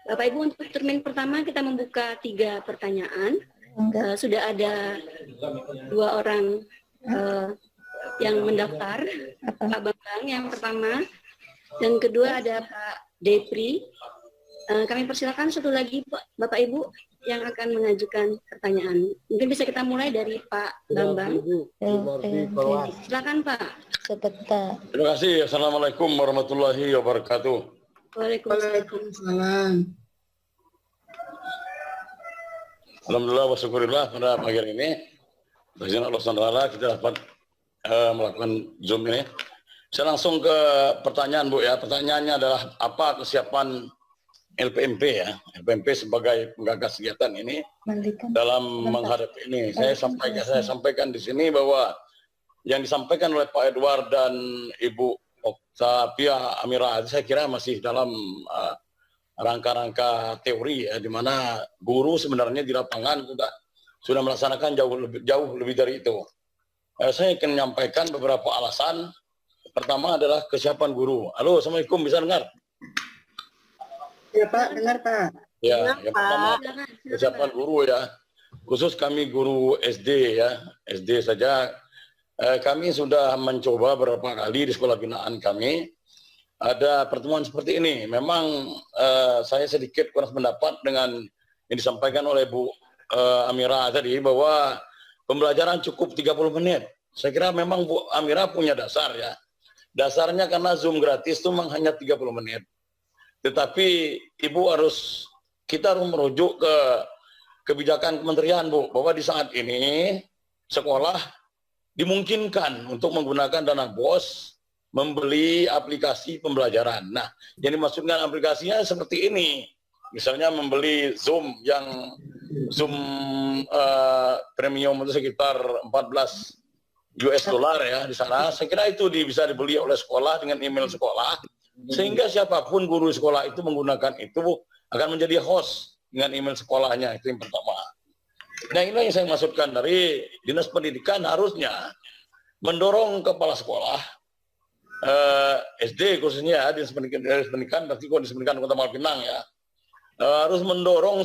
Bapak Ibu, untuk termin pertama kita membuka 3 pertanyaan. Sudah ada 2 orang yang mendaftar. Pak Bambang yang pertama, dan kedua ada Pak Depri. Kami persilakan satu lagi Bapak Ibu yang akan mengajukan pertanyaan. Mungkin bisa kita mulai dari Pak Bambang. Silakan Pak. Sebentar. Terima kasih. Assalamualaikum warahmatullahi wabarakatuh. Waalaikumsalam. Alhamdulillah wa syukurillah pada pagi hari ini dengan Allah SWT kita dapat melakukan Zoom ini. Saya langsung ke pertanyaan Bu ya. Pertanyaannya adalah apa kesiapan LPMP ya, LPMP sebagai penggagas kegiatan ini dalam menghadapi ini. Saya sampaikan di sini bahwa yang disampaikan oleh Pak Edward dan Ibu Oktavia Amira, saya kira masih dalam rangka-rangka teori ya, di mana guru sebenarnya di lapangan sudah melaksanakan jauh lebih dari itu. Saya akan menyampaikan beberapa alasan. Pertama adalah kesiapan guru. Halo, Assalamualaikum, bisa dengar? Ya Pak, dengar Pak. Ya, yang pertama kesiapan guru ya, khusus kami guru SD ya, SD saja. Kami sudah mencoba beberapa kali di sekolah binaan kami ada pertemuan seperti ini. Memang saya sedikit kurang pendapat dengan yang disampaikan oleh Bu Amira tadi bahwa pembelajaran cukup 30 menit. Saya kira memang Bu Amira punya dasar ya. Dasarnya karena Zoom gratis itu memang hanya 30 menit. Tetapi kita harus merujuk ke kebijakan kementerian Bu, bahwa di saat ini sekolah dimungkinkan untuk menggunakan dana BOS membeli aplikasi pembelajaran. Nah, yang dimaksudkan aplikasinya seperti ini. Misalnya membeli Zoom yang Zoom premium itu sekitar 14 US dollar ya di sana. Saya kira itu bisa dibeli oleh sekolah dengan email sekolah. Sehingga siapapun guru sekolah itu menggunakan itu akan menjadi host dengan email sekolahnya. Itu yang pertama. Nah, inilah yang saya maksudkan dari Dinas Pendidikan harusnya mendorong kepala sekolah SD khususnya ya, Dinas Pendidikan berarti Dinas Pendidikan Kota Malpinang ya, harus mendorong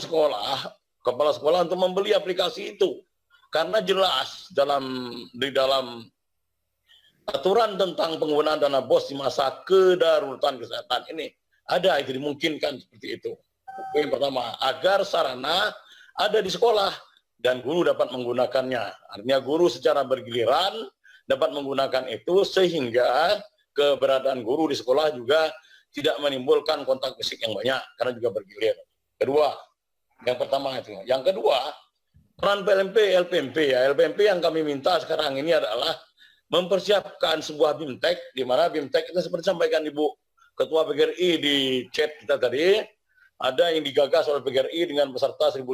kepala sekolah untuk membeli aplikasi itu, karena jelas di dalam aturan tentang penggunaan dana BOS di masa kedaruratan kesehatan ini ada itu dimungkinkan seperti itu. Yang pertama, agar sarana ada di sekolah dan guru dapat menggunakannya. Artinya guru secara bergiliran dapat menggunakan itu sehingga keberadaan guru di sekolah juga tidak menimbulkan kontak fisik yang banyak karena juga bergilir. Kedua, yang pertama itu. Yang kedua, peran LPMP ya. LPMP yang kami minta sekarang ini adalah mempersiapkan sebuah BIMTEK, di mana BIMTEK itu seperti sampaikan Ibu Ketua PGRI di chat kita tadi, ada yang digagas oleh PGRI dengan peserta 1.500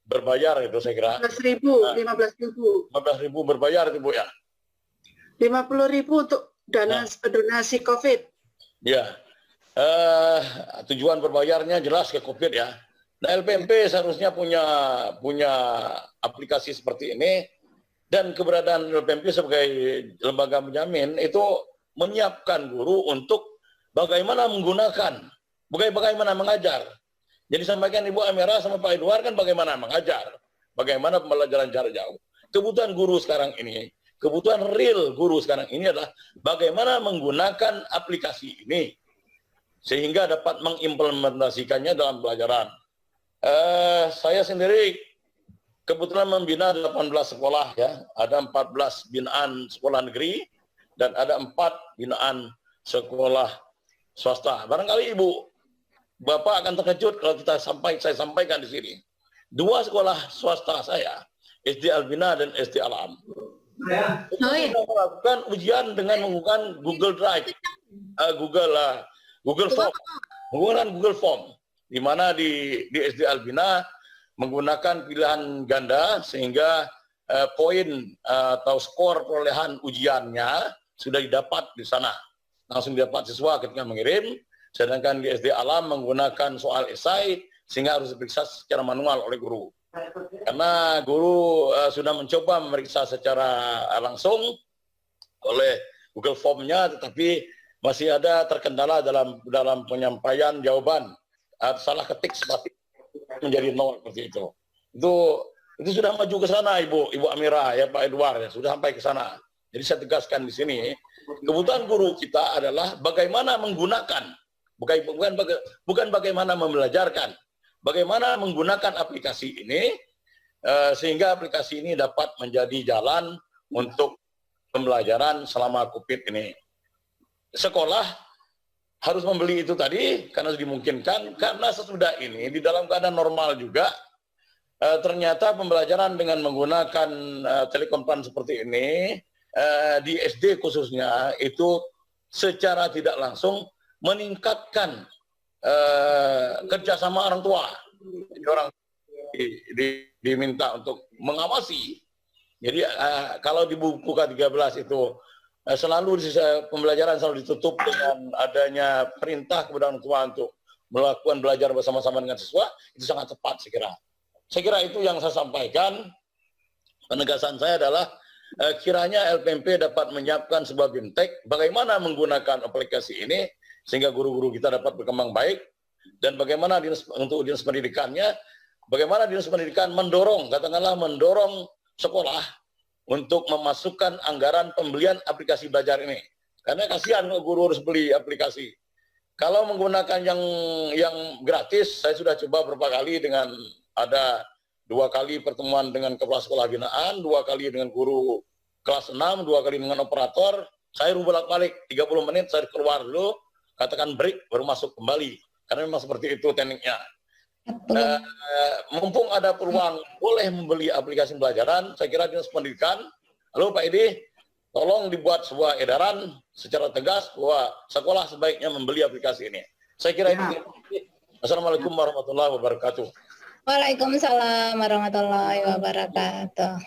berbayar itu saya kira. 15.000 berbayar itu Bu ya. 50.000 untuk dana donasi COVID. Ya, tujuan berbayarnya jelas ke COVID ya. Nah, LPMP seharusnya punya aplikasi seperti ini, dan keberadaan LPMP sebagai lembaga penjamin itu menyiapkan guru untuk bagaimana menggunakan, bagaimana mengajar. Jadi sampaikan Ibu Amira sama Pak Edward kan bagaimana mengajar, bagaimana pembelajaran jarak jauh. Kebutuhan guru sekarang ini, kebutuhan real guru sekarang ini adalah bagaimana menggunakan aplikasi ini sehingga dapat mengimplementasikannya dalam pelajaran. Saya sendiri kebetulan membina 18 sekolah ya, ada 14 binaan sekolah negeri dan ada 4 binaan sekolah swasta. Barangkali Ibu Bapak akan terkejut kalau saya sampaikan di sini. 2 sekolah swasta saya, SD Albina dan SD Alam. Kita melakukan ujian dengan menggunakan Google Drive, Google Form, menggunakan Google Form, di mana di SD Albina menggunakan pilihan ganda sehingga poin atau skor perolehan ujiannya sudah didapat di sana, langsung didapat siswa ketika mengirim. Sedangkan di SD Alam menggunakan soal esai sehingga harus diperiksa secara manual oleh guru. Karena guru sudah mencoba memeriksa secara langsung oleh Google Form-nya, tetapi masih ada terkendala dalam penyampaian jawaban salah ketik spasi menjadi 0 seperti itu. Itu sudah maju ke sana Ibu Amira ya Pak Edward ya, sudah sampai ke sana. Jadi saya tegaskan di sini, kebutuhan guru kita adalah bagaimana menggunakan, bukan bagaimana membelajarkan, bagaimana menggunakan aplikasi ini sehingga aplikasi ini dapat menjadi jalan untuk pembelajaran selama COVID ini. Sekolah harus membeli itu tadi karena dimungkinkan, karena sesudah ini di dalam keadaan normal juga ternyata pembelajaran dengan menggunakan telekonferensi seperti ini di SD khususnya itu secara tidak langsung meningkatkan kerjasama orang tua. Jadi orang diminta untuk mengawasi. Jadi kalau di buku K13 itu selalu pembelajaran selalu ditutup dengan adanya perintah kepada orang tua untuk melakukan belajar bersama-sama dengan siswa, itu sangat tepat saya kira. Saya kira itu yang saya sampaikan. Penegasan saya adalah kiranya LPMP dapat menyiapkan sebuah BIMTEK bagaimana menggunakan aplikasi ini sehingga guru-guru kita dapat berkembang baik, dan bagaimana untuk dinas pendidikannya, bagaimana dinas pendidikan mendorong sekolah untuk memasukkan anggaran pembelian aplikasi belajar ini. Karena kasihan kalau guru harus beli aplikasi. Kalau menggunakan yang gratis, saya sudah coba beberapa kali dengan ada 2 kali pertemuan dengan kepala sekolah binaan, 2 kali dengan guru kelas 6, 2 kali dengan operator. Saya bolak-balik 30 menit saya keluar dulu, katakan break baru masuk kembali. Karena memang seperti itu tekniknya. Mumpung ada peluang boleh membeli aplikasi pembelajaran, saya kira dinas pendidikan, lalu Pak Edi, tolong dibuat sebuah edaran secara tegas bahwa sekolah sebaiknya membeli aplikasi ini. Saya kira itu. Assalamualaikum warahmatullahi wabarakatuh. Waalaikumsalam warahmatullahi wabarakatuh.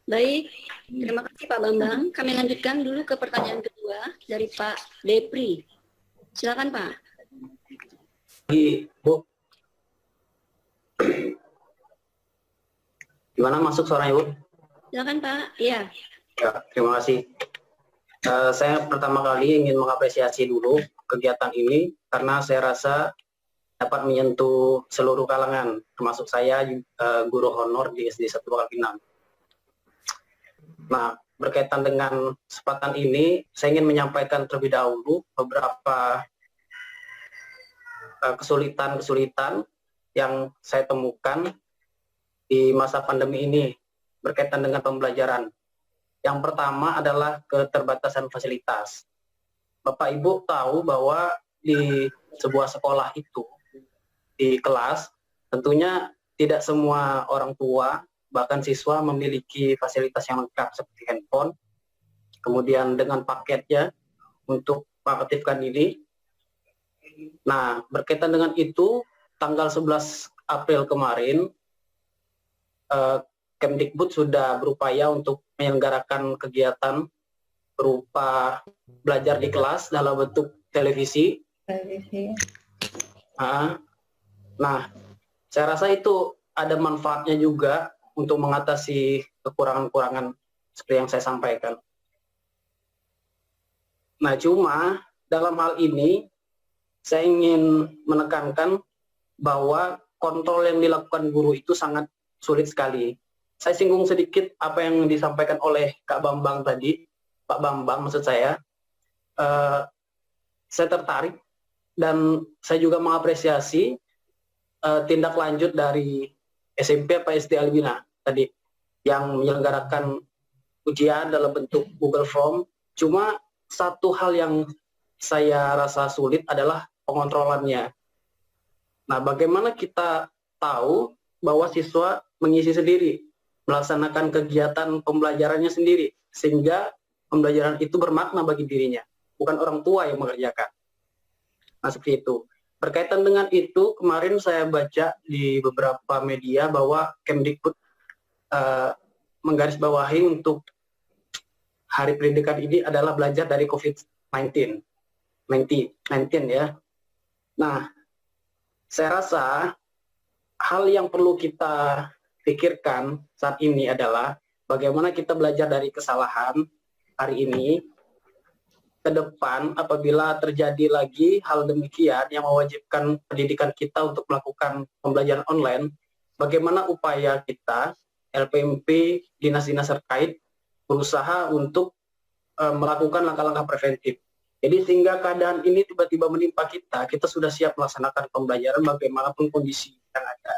Baik, terima kasih Pak Bambang. Kami lanjutkan dulu ke pertanyaan kedua dari Pak Depri. Silakan Pak. Bu, gimana masuk suaranya Bu? Silakan Pak. Iya. Ya, terima kasih. Saya pertama kali ingin mengapresiasi dulu kegiatan ini karena saya rasa dapat menyentuh seluruh kalangan, termasuk saya guru honor di SD 1 Pinang. Nah, berkaitan dengan kesempatan ini, saya ingin menyampaikan terlebih dahulu beberapa kesulitan-kesulitan yang saya temukan di masa pandemi ini berkaitan dengan pembelajaran. Yang pertama adalah keterbatasan fasilitas. Bapak Ibu tahu bahwa di sebuah sekolah itu, di kelas, tentunya tidak semua orang tua, bahkan siswa memiliki fasilitas yang lengkap seperti handphone, kemudian dengan paketnya untuk mengaktifkan diri. Nah, berkaitan dengan itu, tanggal 11 April kemarin, Kemdikbud sudah berupaya untuk menyelenggarakan kegiatan berupa belajar di kelas dalam bentuk televisi. Nah, saya rasa itu ada manfaatnya juga untuk mengatasi kekurangan-kekurangan seperti yang saya sampaikan. Nah, cuma dalam hal ini saya ingin menekankan bahwa kontrol yang dilakukan guru itu sangat sulit sekali. Saya singgung sedikit apa yang disampaikan oleh Kak Bambang tadi, Pak Bambang maksud saya. Saya tertarik dan saya juga mengapresiasi tindak lanjut dari SMP apa SD Albina tadi yang menyelenggarakan ujian dalam bentuk Google Form. Cuma satu hal yang saya rasa sulit adalah pengontrolannya. Nah, bagaimana kita tahu bahwa siswa mengisi sendiri, melaksanakan kegiatan pembelajarannya sendiri, sehingga pembelajaran itu bermakna bagi dirinya, bukan orang tua yang mengerjakan. Nah, seperti itu. Berkaitan dengan itu, kemarin saya baca di beberapa media bahwa Kemdikbud menggarisbawahi untuk hari pendidikan ini adalah belajar dari COVID-19 ya. Nah, saya rasa hal yang perlu kita pikirkan saat ini adalah bagaimana kita belajar dari kesalahan hari ini ke depan apabila terjadi lagi hal demikian yang mewajibkan pendidikan kita untuk melakukan pembelajaran online, bagaimana upaya kita, LPMP, dinas-dinas terkait, berusaha untuk melakukan langkah-langkah preventif. Jadi sehingga keadaan ini tiba-tiba menimpa kita, kita sudah siap melaksanakan pembelajaran bagaimanapun kondisi yang ada.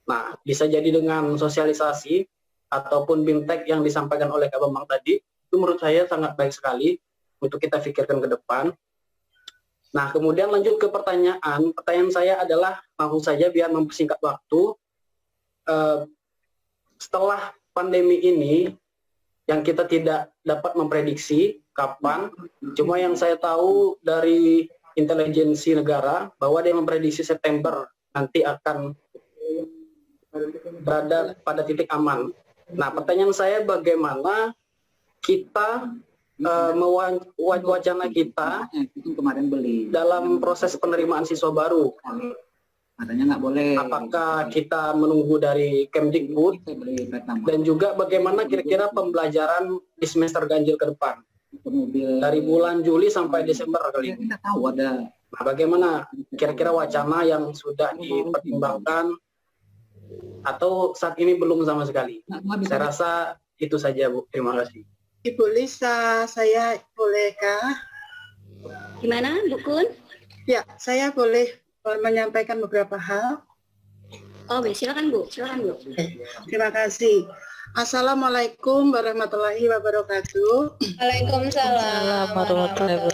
Nah, bisa jadi dengan sosialisasi ataupun BIMTEK yang disampaikan oleh Kak Bambang tadi, itu menurut saya sangat baik sekali untuk kita pikirkan ke depan. Nah, kemudian lanjut ke pertanyaan. Pertanyaan saya adalah, langsung saja biar mempersingkat waktu, setelah pandemi ini, yang kita tidak dapat memprediksi kapan, cuma yang saya tahu dari intelijensi negara, bahwa dia memprediksi September nanti akan berada pada titik aman. Nah, pertanyaan saya bagaimana kita wacana kita kemarin beli dalam proses penerimaan siswa baru. katanya nggak boleh. Apakah kita menunggu dari Kemdikbud dan juga bagaimana kira-kira pembelajaran di semester ganjil ke depan dari bulan Juli sampai Desember kali ini? Kita tahu ada. Nah, bagaimana kira-kira wacana yang sudah dipertimbangkan atau saat ini belum sama sekali? Saya rasa itu saja, Bu. Terima kasih. Ibu Lisa, saya bolehkah? Gimana, Bu Kun? Ya, saya boleh menyampaikan beberapa hal. Oh, silakan Bu, silakan Bu. Terima kasih. Assalamualaikum warahmatullahi wabarakatuh. Waalaikumsalam warahmatullahi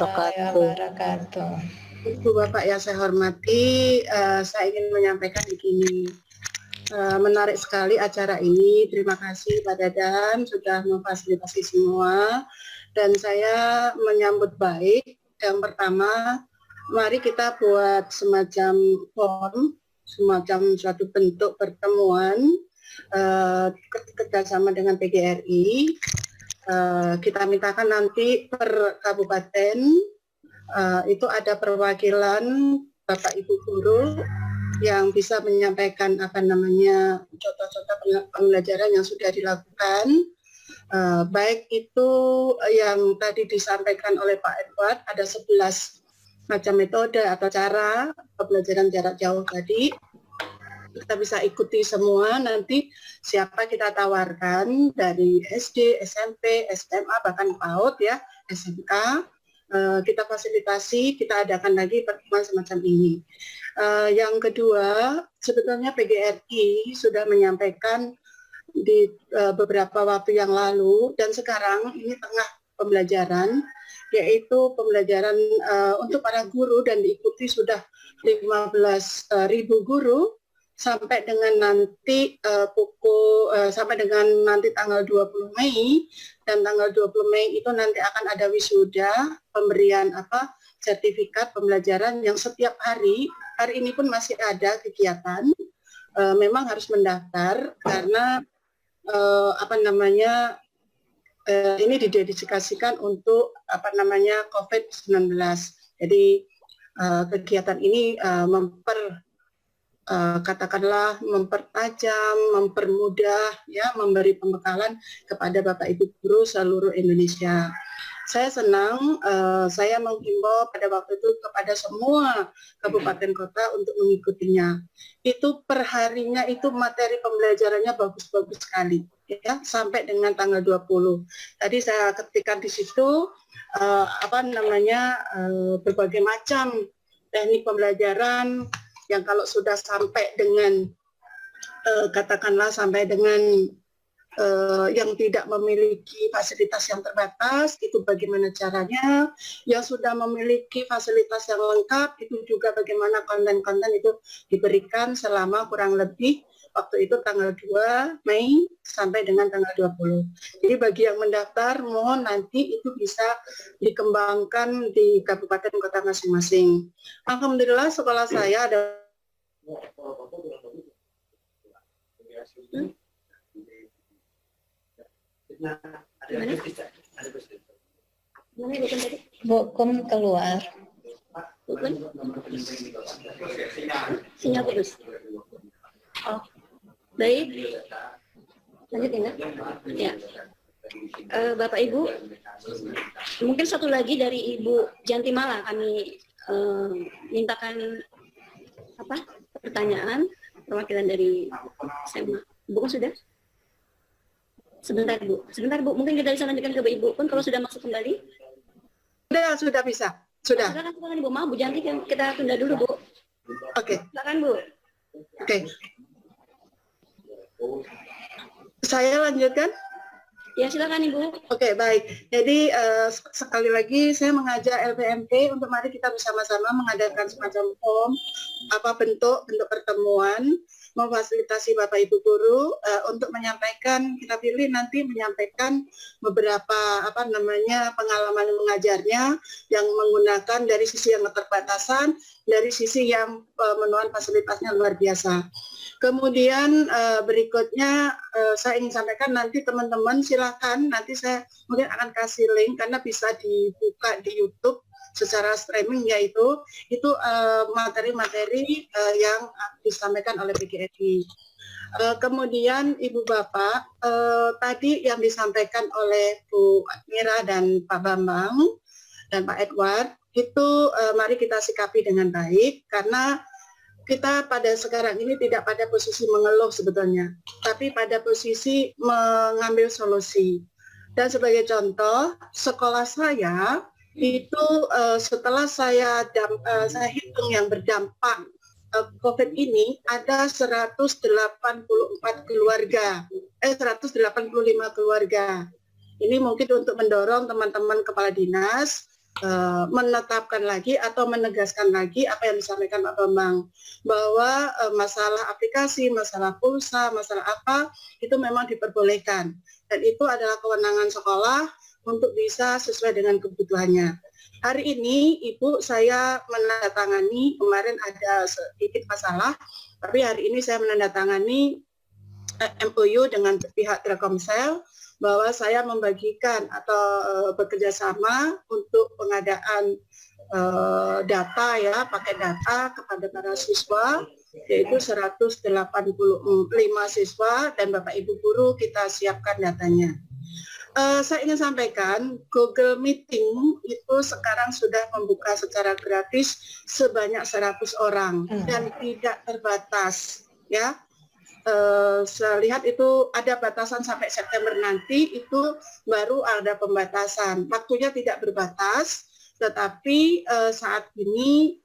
wabarakatuh. Ibu Bapak yang saya hormati, saya ingin menyampaikan begini. Menarik sekali acara ini. Terima kasih Pak Dadan sudah memfasilitasi semua. Dan saya menyambut baik. Yang pertama, mari kita buat semacam form, semacam suatu bentuk pertemuan kerjasama dengan PGRI. Kita mintakan nanti per kabupaten itu ada perwakilan Bapak Ibu guru yang bisa menyampaikan contoh-contoh pembelajaran yang sudah dilakukan, baik itu yang tadi disampaikan oleh Pak Edward, ada 11 macam metode atau cara pembelajaran jarak jauh tadi. Kita bisa ikuti semua, nanti siapa kita tawarkan dari SD, SMP, SMA, bahkan PAUD ya, SMK, kita fasilitasi, kita adakan lagi pertemuan semacam ini. Yang kedua, sebetulnya PGRI sudah menyampaikan di beberapa waktu yang lalu, dan sekarang ini tengah pembelajaran, yaitu pembelajaran untuk para guru dan diikuti sudah 15.000 guru sampai dengan nanti sampai dengan nanti tanggal 20 Mei, dan tanggal 20 Mei itu nanti akan ada wisuda pemberian sertifikat pembelajaran yang setiap hari ini pun masih ada kegiatan. Memang harus mendaftar karena ini didedikasikan untuk COVID-19. Jadi kegiatan ini katakanlah mempertajam, mempermudah, ya, memberi pembekalan kepada Bapak Ibu guru seluruh Indonesia. Saya senang, saya menghimbau pada waktu itu kepada semua kabupaten kota untuk mengikutinya. Itu per harinya itu materi pembelajarannya bagus-bagus sekali, ya, sampai dengan tanggal 20. Tadi saya ketikkan di situ berbagai macam teknik pembelajaran yang kalau sudah sampai dengan katakanlah sampai dengan yang tidak memiliki fasilitas yang terbatas, itu bagaimana caranya, yang sudah memiliki fasilitas yang lengkap, itu juga bagaimana konten-konten itu diberikan selama kurang lebih waktu itu tanggal 2 Mei sampai dengan tanggal 20. Jadi bagi yang mendaftar, mohon nanti itu bisa dikembangkan di kabupaten kota masing-masing. Alhamdulillah sekolah saya ada Bukum keluar. Bukan? Sinyal putus. Oh, baik. Lanjut ya. Ya. Bapak Ibu, mungkin satu lagi dari Ibu Jantimala kami mintakan pertanyaan perwakilan dari SMA. Bu sudah? Sebentar Bu, mungkin kita bisa lanjutkan ke Ibu pun kalau sudah masuk kembali. Sudah bisa. Sudah. Silakan Bu, maaf Bu Janti, kita tunda dulu Bu. Oke. Silakan Bu. Oke. Saya lanjutkan? Ya silakan Ibu. Oke, baik. Jadi sekali lagi saya mengajak LPMP untuk mari kita bersama-sama mengadakan semacam form bentuk pertemuan memfasilitasi Bapak Ibu guru untuk menyampaikan, kita pilih nanti menyampaikan beberapa pengalaman mengajarnya yang menggunakan dari sisi yang keterbatasan, dari sisi yang pemenuhan fasilitasnya luar biasa. Kemudian berikutnya saya ingin sampaikan nanti teman-teman silakan, nanti saya mungkin akan kasih link karena bisa dibuka di YouTube secara streaming, yaitu itu materi-materi yang disampaikan oleh PGRI. Kemudian Ibu Bapak, tadi yang disampaikan oleh Bu Mira dan Pak Bambang dan Pak Edward, itu mari kita sikapi dengan baik karena kita pada sekarang ini tidak pada posisi mengeluh sebetulnya, tapi pada posisi mengambil solusi. Dan sebagai contoh, sekolah saya itu setelah saya hitung yang berdampak COVID ini ada 185 keluarga. Ini mungkin untuk mendorong teman-teman kepala dinas menetapkan lagi atau menegaskan lagi apa yang disampaikan Pak Bambang, bahwa masalah aplikasi, masalah pulsa, masalah apa itu memang diperbolehkan dan itu adalah kewenangan sekolah untuk bisa sesuai dengan kebutuhannya. Hari ini Ibu saya menandatangani, kemarin ada sedikit masalah, tapi hari ini saya menandatangani MOU dengan pihak Telkomsel bahwa saya membagikan atau bekerja sama untuk pengadaan data paket data kepada para siswa, yaitu 185 siswa dan Bapak Ibu guru kita siapkan datanya. Saya ingin sampaikan Google Meeting itu sekarang sudah membuka secara gratis sebanyak 100 orang dan tidak terbatas ya. Saya lihat itu ada batasan sampai September nanti, itu baru ada pembatasan. Waktunya tidak berbatas, tetapi saat ini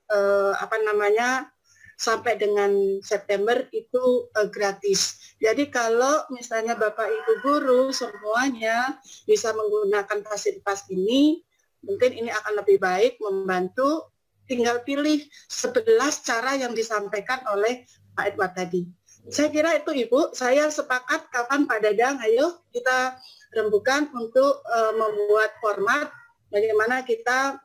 sampai dengan September itu gratis. Jadi kalau misalnya Bapak Ibu guru semuanya bisa menggunakan fasilitas ini, mungkin ini akan lebih baik membantu. Tinggal pilih 11 cara yang disampaikan oleh Pak Edward tadi. Saya kira itu Ibu, saya sepakat kapan Pak Dadang, ayo kita rembukan untuk membuat format bagaimana kita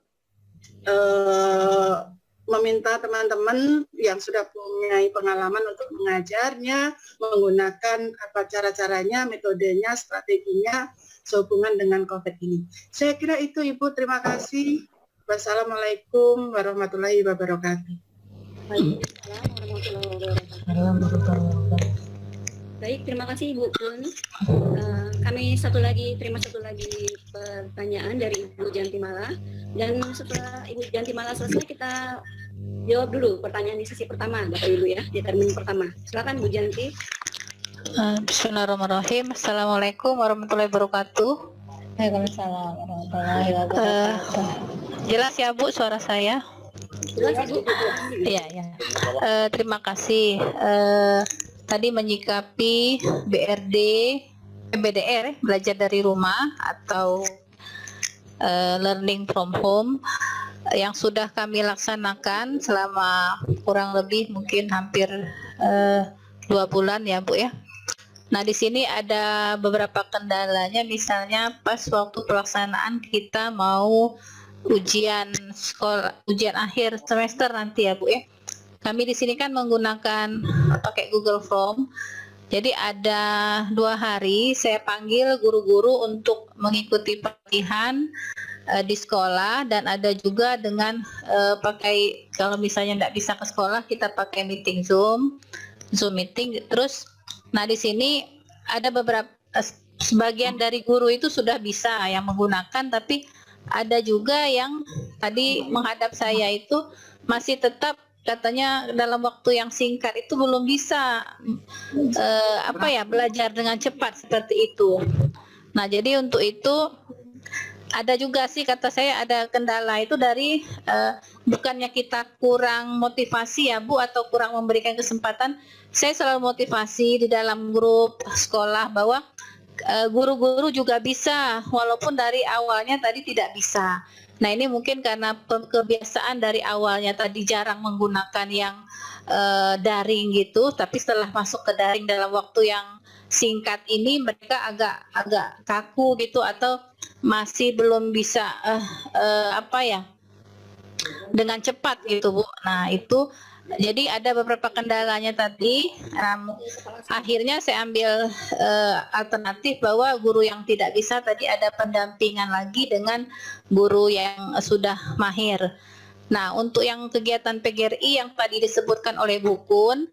meminta teman-teman yang sudah punya pengalaman untuk mengajarnya, menggunakan apa cara-caranya, metodenya, strateginya sehubungan dengan COVID ini. Saya kira itu Ibu, terima kasih. Wassalamualaikum warahmatullahi wabarakatuh. Baik, terima kasih Ibu Pun. Kami terima satu lagi pertanyaan dari Ibu Jantimala. Dan setelah Ibu Jantimala selesai, kita jawab dulu pertanyaan di sesi pertama, Bapak Ibu ya, di termin pertama. Silakan Bu Janti. Bismillahirrahmanirrahim. Assalamualaikum warahmatullahi wabarakatuh. Waalaikumsalam warahmatullahi wabarakatuh. Jelas ya Bu suara saya? Jelas Ibu. Iya. Terima kasih. Tadi menyikapi BDR, belajar dari rumah atau learning from home yang sudah kami laksanakan selama kurang lebih mungkin hampir 2 bulan ya Bu ya. Nah di sini ada beberapa kendalanya, misalnya pas waktu pelaksanaan kita mau ujian akhir semester nanti ya Bu ya. Kami di sini kan menggunakan pakai Google Form. Jadi ada 2 hari saya panggil guru-guru untuk mengikuti pelatihan di sekolah, dan ada juga dengan pakai, kalau misalnya tidak bisa ke sekolah kita pakai Zoom meeting. Terus nah di sini ada beberapa sebagian dari guru itu sudah bisa yang menggunakan, tapi ada juga yang tadi menghadap saya itu masih tetap katanya dalam waktu yang singkat itu belum bisa belajar dengan cepat seperti itu. Nah, jadi untuk itu ada juga sih kata saya ada kendala itu dari bukannya kita kurang motivasi ya Bu, atau kurang memberikan kesempatan. Saya selalu motivasi di dalam grup sekolah bahwa guru-guru juga bisa, walaupun dari awalnya tadi tidak bisa. Nah, ini mungkin karena kebiasaan dari awalnya tadi jarang menggunakan yang daring gitu, tapi setelah masuk ke daring dalam waktu yang singkat ini mereka agak kaku gitu, atau masih belum bisa dengan cepat gitu Bu. Nah, itu jadi ada beberapa kendalanya tadi. Akhirnya saya ambil alternatif bahwa guru yang tidak bisa tadi ada pendampingan lagi dengan guru yang sudah mahir. Nah, untuk yang kegiatan PGRI yang tadi disebutkan oleh Bu Kun,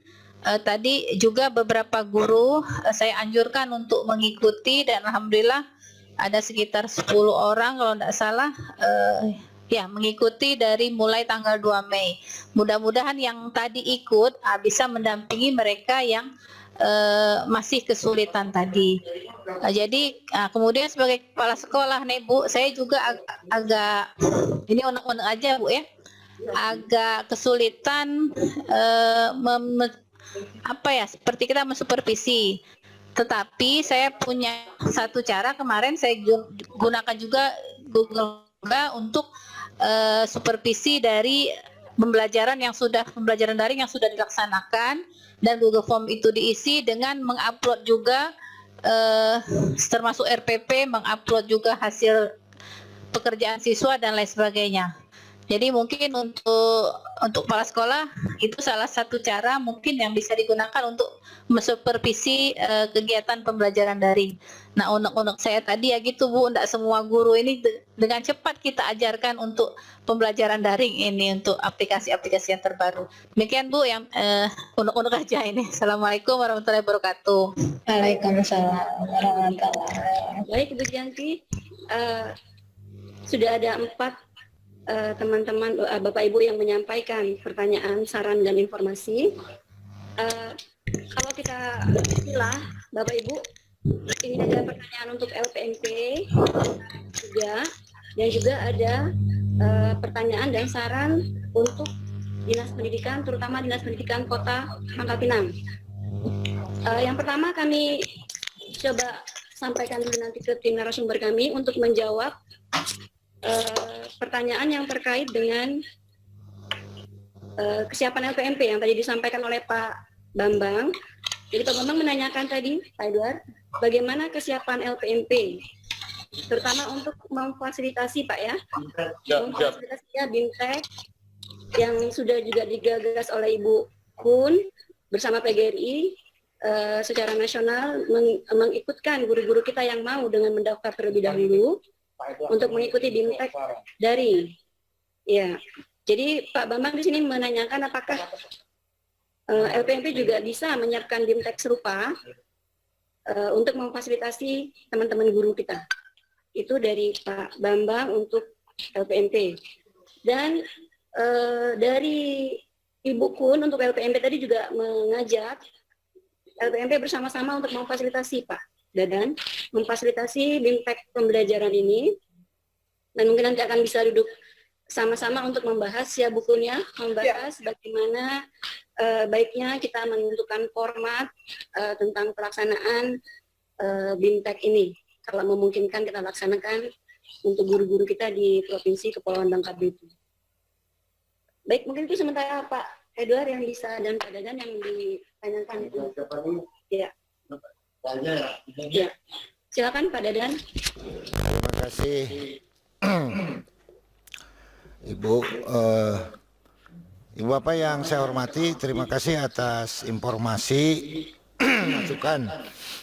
tadi juga beberapa guru saya anjurkan untuk mengikuti, dan alhamdulillah ada sekitar 10 orang kalau tidak salah mengikuti dari mulai tanggal 2 Mei. Mudah-mudahan yang tadi ikut bisa mendampingi mereka yang masih kesulitan tadi. Jadi kemudian sebagai kepala sekolah nih Bu, saya juga agak ini unek-unek aja Bu ya, agak kesulitan seperti kita mensupervisi. Tetapi saya punya satu cara, kemarin saya gunakan juga Google untuk supervisi dari pembelajaran daring yang sudah dilaksanakan, dan Google Form itu diisi dengan mengupload juga termasuk RPP, mengupload juga hasil pekerjaan siswa dan lain sebagainya. Jadi mungkin untuk kepala sekolah itu salah satu cara mungkin yang bisa digunakan untuk mensupervisi kegiatan pembelajaran daring. Nah, unek-unek saya tadi ya gitu Bu, tidak semua guru ini dengan cepat kita ajarkan untuk pembelajaran daring ini untuk aplikasi-aplikasi yang terbaru. Demikian Bu yang unek-unek aja ini. Assalamualaikum warahmatullahi wabarakatuh. Waalaikumsalam warahmatullahi wabarakatuh. Baik Ibu Janti, sudah ada 4 teman-teman Bapak Ibu yang menyampaikan pertanyaan, saran dan informasi. Kalau kita pilah Bapak Ibu, ini ada pertanyaan untuk LPMP juga, dan juga ada pertanyaan dan saran untuk Dinas Pendidikan, terutama Dinas Pendidikan Kota Pangkal Pinang. Yang pertama kami coba sampaikan dulu nanti ke tim narasumber kami untuk menjawab pertanyaan yang terkait dengan kesiapan LPMP yang tadi disampaikan oleh Pak Bambang. Jadi Pak Bambang menanyakan tadi, Pak Edward, bagaimana kesiapan LPMP, terutama untuk memfasilitasi Pak ya, memfasilitasi BIMTEK yang sudah juga digagas oleh Ibu Kun bersama PGRI secara nasional mengikutkan guru-guru kita yang mau dengan mendaftar terlebih dahulu untuk mengikuti BIMTEK daring. Ya, jadi Pak Bambang di sini menanyakan apakah LPMP juga bisa menyiapkan BIMTEK serupa untuk memfasilitasi teman-teman guru kita. Itu dari Pak Bambang untuk LPMP. Dan dari Ibu Kun untuk LPMP tadi juga mengajak LPMP bersama-sama untuk memfasilitasi Pak Dadan, memfasilitasi BIMTEK pembelajaran ini, dan mungkin nanti akan bisa duduk sama-sama untuk membahas ya bukunya, membahas bagaimana baiknya kita menentukan format tentang pelaksanaan BIMTEK ini, kalau memungkinkan kita laksanakan untuk guru-guru kita di Provinsi Kepulauan Bangka Belitung. Baik, mungkin itu sementara Pak Edward yang bisa, dan Pak Dadan yang ditanyakan itu. Ya. Ya, silakan Pak Dadan. Terima kasih Ibu. Ibu Bapak yang saya hormati, terima kasih atas informasi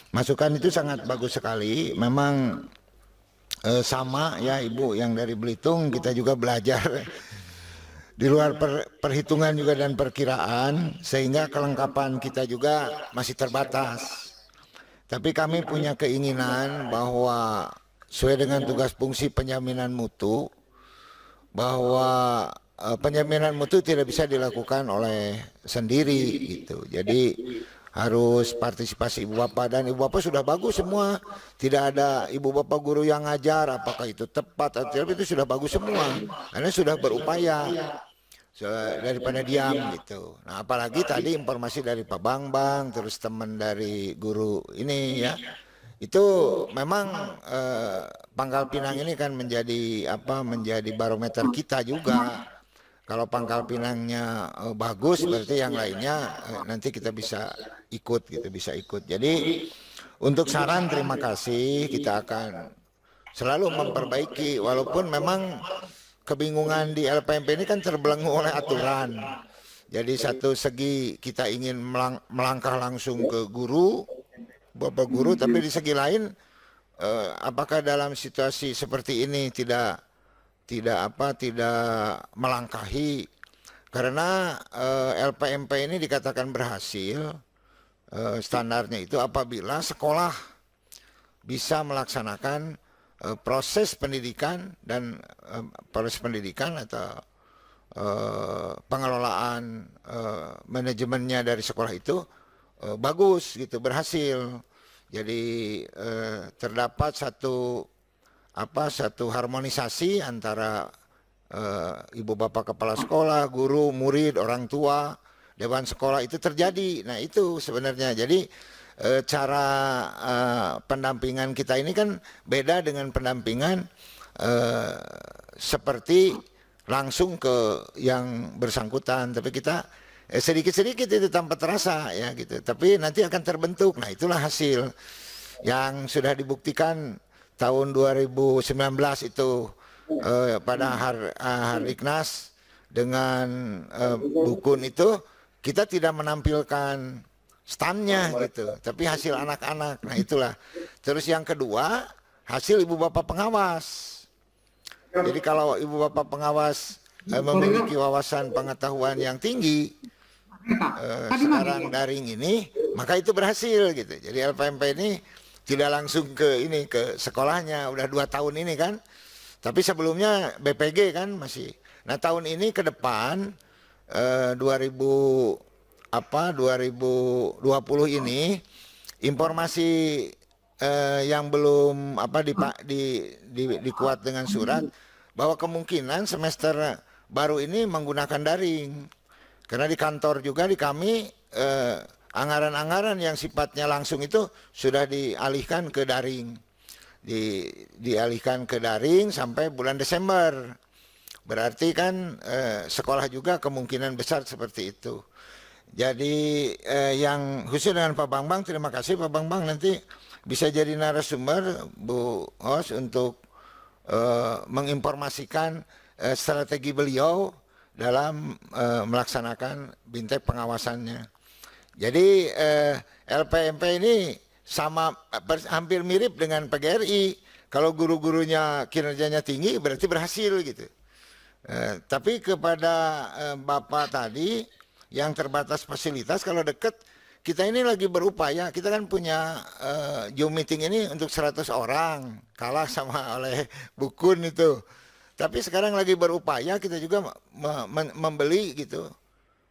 masukan itu sangat bagus sekali. Memang sama ya Ibu, yang dari Belitung kita juga belajar di luar perhitungan juga dan perkiraan, sehingga kelengkapan kita juga masih terbatas. Tapi kami punya keinginan bahwa sesuai dengan tugas fungsi penjaminan mutu, bahwa penjaminan mutu tidak bisa dilakukan oleh sendiri gitu. Jadi harus partisipasi ibu bapak, dan ibu bapak sudah bagus semua. Tidak ada ibu bapak guru yang ngajar, apakah itu tepat atau tidak, itu sudah bagus semua. Karena sudah berupaya daripada diam gitu. Nah, apalagi tadi informasi dari Pak Bambang, terus teman dari guru ini ya. Itu memang Pangkal Pinang ini kan menjadi menjadi barometer kita juga. Kalau Pangkal Pinangnya bagus, berarti yang lainnya nanti kita bisa ikut gitu, bisa ikut. Jadi untuk saran terima kasih, kita akan selalu memperbaiki, walaupun memang kebingungan di LPMP ini kan terbelenggu oleh aturan. Jadi satu segi kita ingin melangkah langsung ke guru, bapak guru, tapi di segi lain apakah dalam situasi seperti ini tidak melangkahi, karena LPMP ini dikatakan berhasil standarnya itu apabila sekolah bisa melaksanakan proses pendidikan dan proses pendidikan atau pengelolaan manajemennya dari sekolah itu bagus gitu, berhasil. Jadi terdapat satu harmonisasi antara ibu bapak kepala sekolah, guru, murid, orang tua, dewan sekolah itu terjadi. Nah, itu sebenarnya. Jadi cara pendampingan kita ini kan beda dengan pendampingan seperti langsung ke yang bersangkutan, tapi kita sedikit-sedikit itu tanpa terasa ya gitu. Tapi nanti akan terbentuk. Nah, itulah hasil yang sudah dibuktikan tahun 2019 itu pada Hariknas dengan Dukun itu kita tidak menampilkan standnya gitu, tapi hasil anak-anak. Nah, itulah. Terus yang kedua, hasil ibu bapak pengawas. Jadi kalau ibu bapak pengawas memiliki wawasan pengetahuan yang tinggi sekarang daring ini, maka itu berhasil gitu. Jadi LPMP ini tidak langsung ke sekolahnya, udah 2 tahun ini kan. Tapi sebelumnya BPG kan masih. Nah, tahun ini ke depan 2020 ini informasi yang belum dikuat dengan surat, bahwa kemungkinan semester baru ini menggunakan daring. Karena di kantor juga di kami anggaran-anggaran yang sifatnya langsung itu sudah dialihkan ke daring. Dialihkan ke daring sampai bulan Desember. Berarti kan sekolah juga kemungkinan besar seperti itu. Jadi yang khusus dengan Pak Bambang, terima kasih Pak Bambang, nanti bisa jadi narasumber Bu Hos untuk menginformasikan strategi beliau dalam melaksanakan bintek pengawasannya. Jadi LPMP ini hampir mirip dengan PGRI. Kalau guru-gurunya kinerjanya tinggi berarti berhasil gitu. Tapi kepada Bapak tadi yang terbatas fasilitas, kalau dekat kita ini lagi berupaya. Kita kan punya Zoom meeting ini untuk 100 orang, kalah sama oleh Bukun itu. Tapi sekarang lagi berupaya kita juga membeli gitu.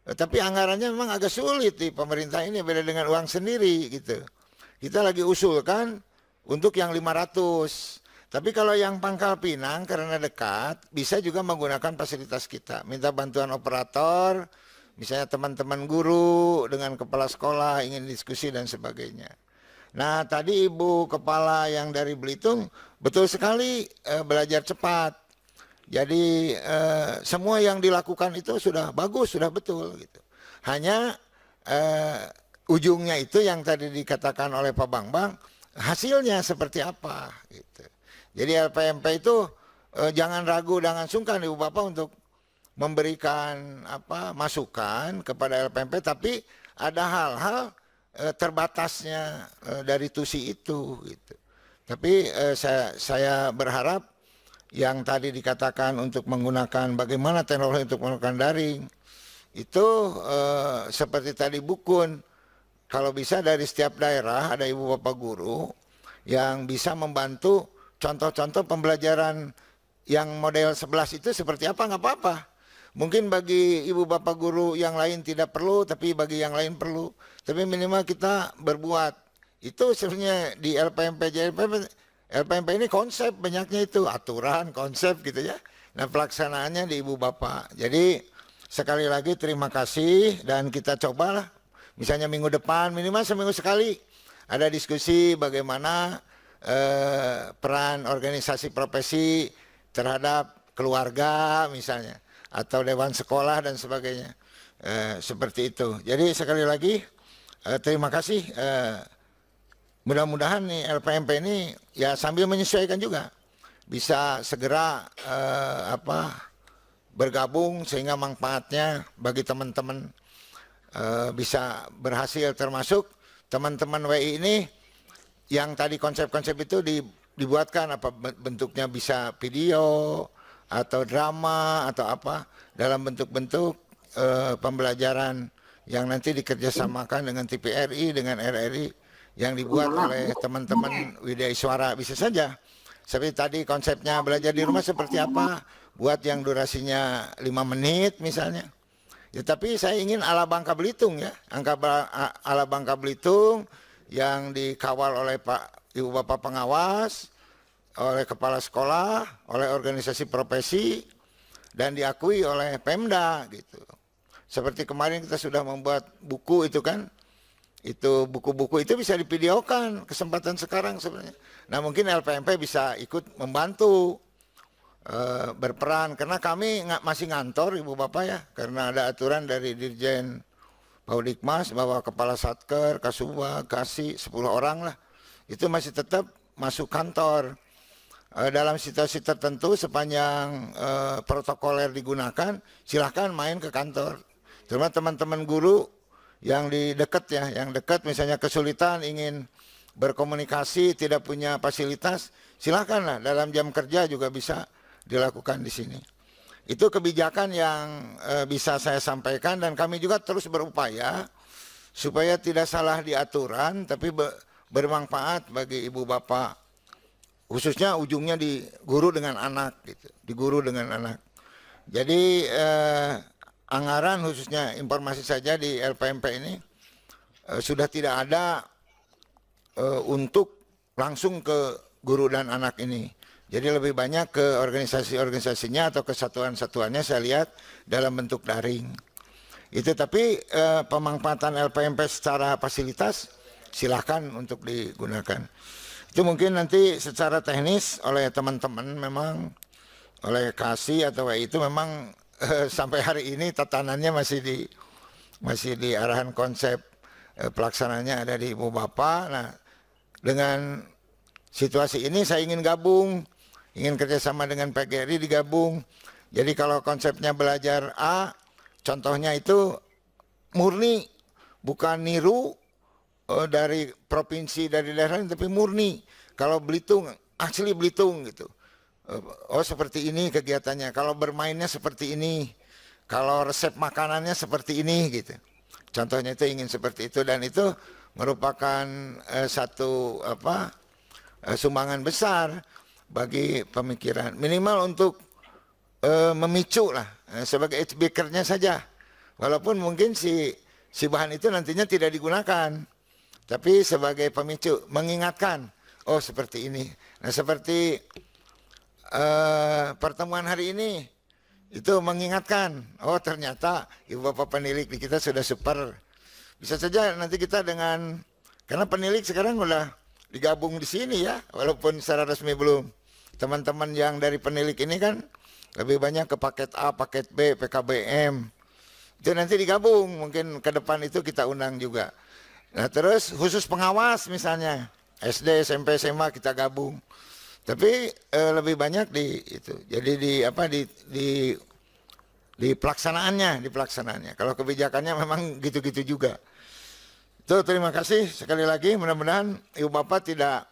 Tapi anggarannya memang agak sulit di pemerintah ini, beda dengan uang sendiri gitu. Kita lagi usulkan untuk yang 500. Tapi kalau yang Pangkal Pinang karena dekat, bisa juga menggunakan fasilitas kita. Minta bantuan operator, misalnya teman-teman guru dengan kepala sekolah ingin diskusi dan sebagainya. Nah, tadi Ibu Kepala yang dari Belitung betul sekali belajar cepat. Jadi semua yang dilakukan itu sudah bagus, sudah betul gitu. Hanya ujungnya itu yang tadi dikatakan oleh Pak Bambang, hasilnya seperti apa gitu. Jadi LPMP itu jangan ragu, jangan sungkan Ibu Bapak untuk memberikan masukan kepada LPMP, tapi ada hal-hal terbatasnya dari TUSI itu gitu. Tapi saya berharap yang tadi dikatakan untuk menggunakan bagaimana teknologi untuk menggunakan daring itu seperti tadi Bukun, kalau bisa dari setiap daerah ada ibu bapak guru yang bisa membantu contoh-contoh pembelajaran yang model 11 itu seperti apa, nggak apa-apa. Mungkin bagi ibu bapak guru yang lain tidak perlu, tapi bagi yang lain perlu. Tapi minimal kita berbuat. Itu sebenarnya di LPMP, LPMP ini konsep banyaknya itu, aturan, konsep gitu ya. Nah pelaksanaannya di ibu bapak. Jadi sekali lagi terima kasih dan kita cobalah. Misalnya minggu depan minimal seminggu sekali ada diskusi bagaimana peran organisasi profesi terhadap keluarga misalnya atau dewan sekolah dan sebagainya seperti itu. Jadi sekali lagi terima kasih. Mudah-mudahan nih LPMP ini ya sambil menyesuaikan juga bisa segera bergabung sehingga manfaatnya bagi teman-teman bisa berhasil, termasuk teman-teman WI ini yang tadi konsep-konsep itu dibuatkan apa bentuknya, bisa video atau drama atau apa dalam bentuk-bentuk pembelajaran yang nanti dikerjasamakan dengan TVRI dengan RRI yang dibuat oleh teman-teman Widya Iswara. Bisa saja seperti tadi konsepnya belajar di rumah seperti apa, buat yang durasinya 5 menit misalnya. Ya, tapi saya ingin ala Bangka Belitung ya, ala Bangka Belitung yang dikawal oleh Pak Ibu Bapak pengawas, oleh kepala sekolah, oleh organisasi profesi, dan diakui oleh Pemda gitu. Seperti kemarin kita sudah membuat buku itu kan, itu buku-buku itu bisa divideokan, kesempatan sekarang sebenarnya. Nah mungkin LPMP bisa ikut membantu berperan, karena kami masih ngantor Ibu Bapak ya, karena ada aturan dari Dirjen Paudikmas bahwa kepala Satker, Kasubag, Kasih 10 orang lah, itu masih tetap masuk kantor. Dalam situasi tertentu sepanjang protokoler digunakan, silahkan main ke kantor. Cuma teman-teman guru yang di dekat ya, yang dekat misalnya kesulitan ingin berkomunikasi, tidak punya fasilitas, silahkanlah dalam jam kerja juga bisa dilakukan di sini. Itu kebijakan yang bisa saya sampaikan, dan kami juga terus berupaya supaya tidak salah di aturan tapi bermanfaat bagi ibu bapak, khususnya ujungnya di guru dengan anak gitu, di guru dengan anak. Jadi anggaran khususnya informasi saja di LPMP ini sudah tidak ada untuk langsung ke guru dan anak ini. Jadi lebih banyak ke organisasi-organisasinya atau kesatuan-satuannya saya lihat dalam bentuk daring. Itu tapi pemanfaatan LPMP secara fasilitas silahkan untuk digunakan. Itu mungkin nanti secara teknis oleh teman-teman memang oleh Kasih atau itu memang sampai hari ini tatanannya masih di arahan konsep pelaksananya ada di Ibu Bapak. Nah dengan situasi ini saya ingin gabung, ingin kerjasama dengan PGRI digabung. Jadi kalau konsepnya belajar A, contohnya itu murni, bukan niru dari provinsi, dari daerah lain, tapi murni. Kalau Belitung, asli Belitung gitu. Oh seperti ini kegiatannya, kalau bermainnya seperti ini, kalau resep makanannya seperti ini gitu. Contohnya itu ingin seperti itu, dan itu merupakan satu sumbangan besar bagi pemikiran, minimal untuk memicu lah sebagai icebreaker-nya saja, walaupun mungkin si bahan itu nantinya tidak digunakan, tapi sebagai pemicu mengingatkan, oh seperti ini. Nah seperti pertemuan hari ini itu mengingatkan, oh ternyata ibu bapak penilik di kita sudah super. Bisa saja nanti kita dengan, karena penilik sekarang udah digabung di sini ya, walaupun secara resmi belum. Teman-teman yang dari penilik ini kan lebih banyak ke paket A, paket B, PKBM. Itu nanti digabung, mungkin ke depan itu kita undang juga. Nah terus khusus pengawas misalnya, SD, SMP, SMA kita gabung. Tapi lebih banyak di itu. Jadi di pelaksanaannya. Kalau kebijakannya memang gitu-gitu juga. Itu terima kasih sekali lagi, mudah-mudahan Ibu Bapak tidak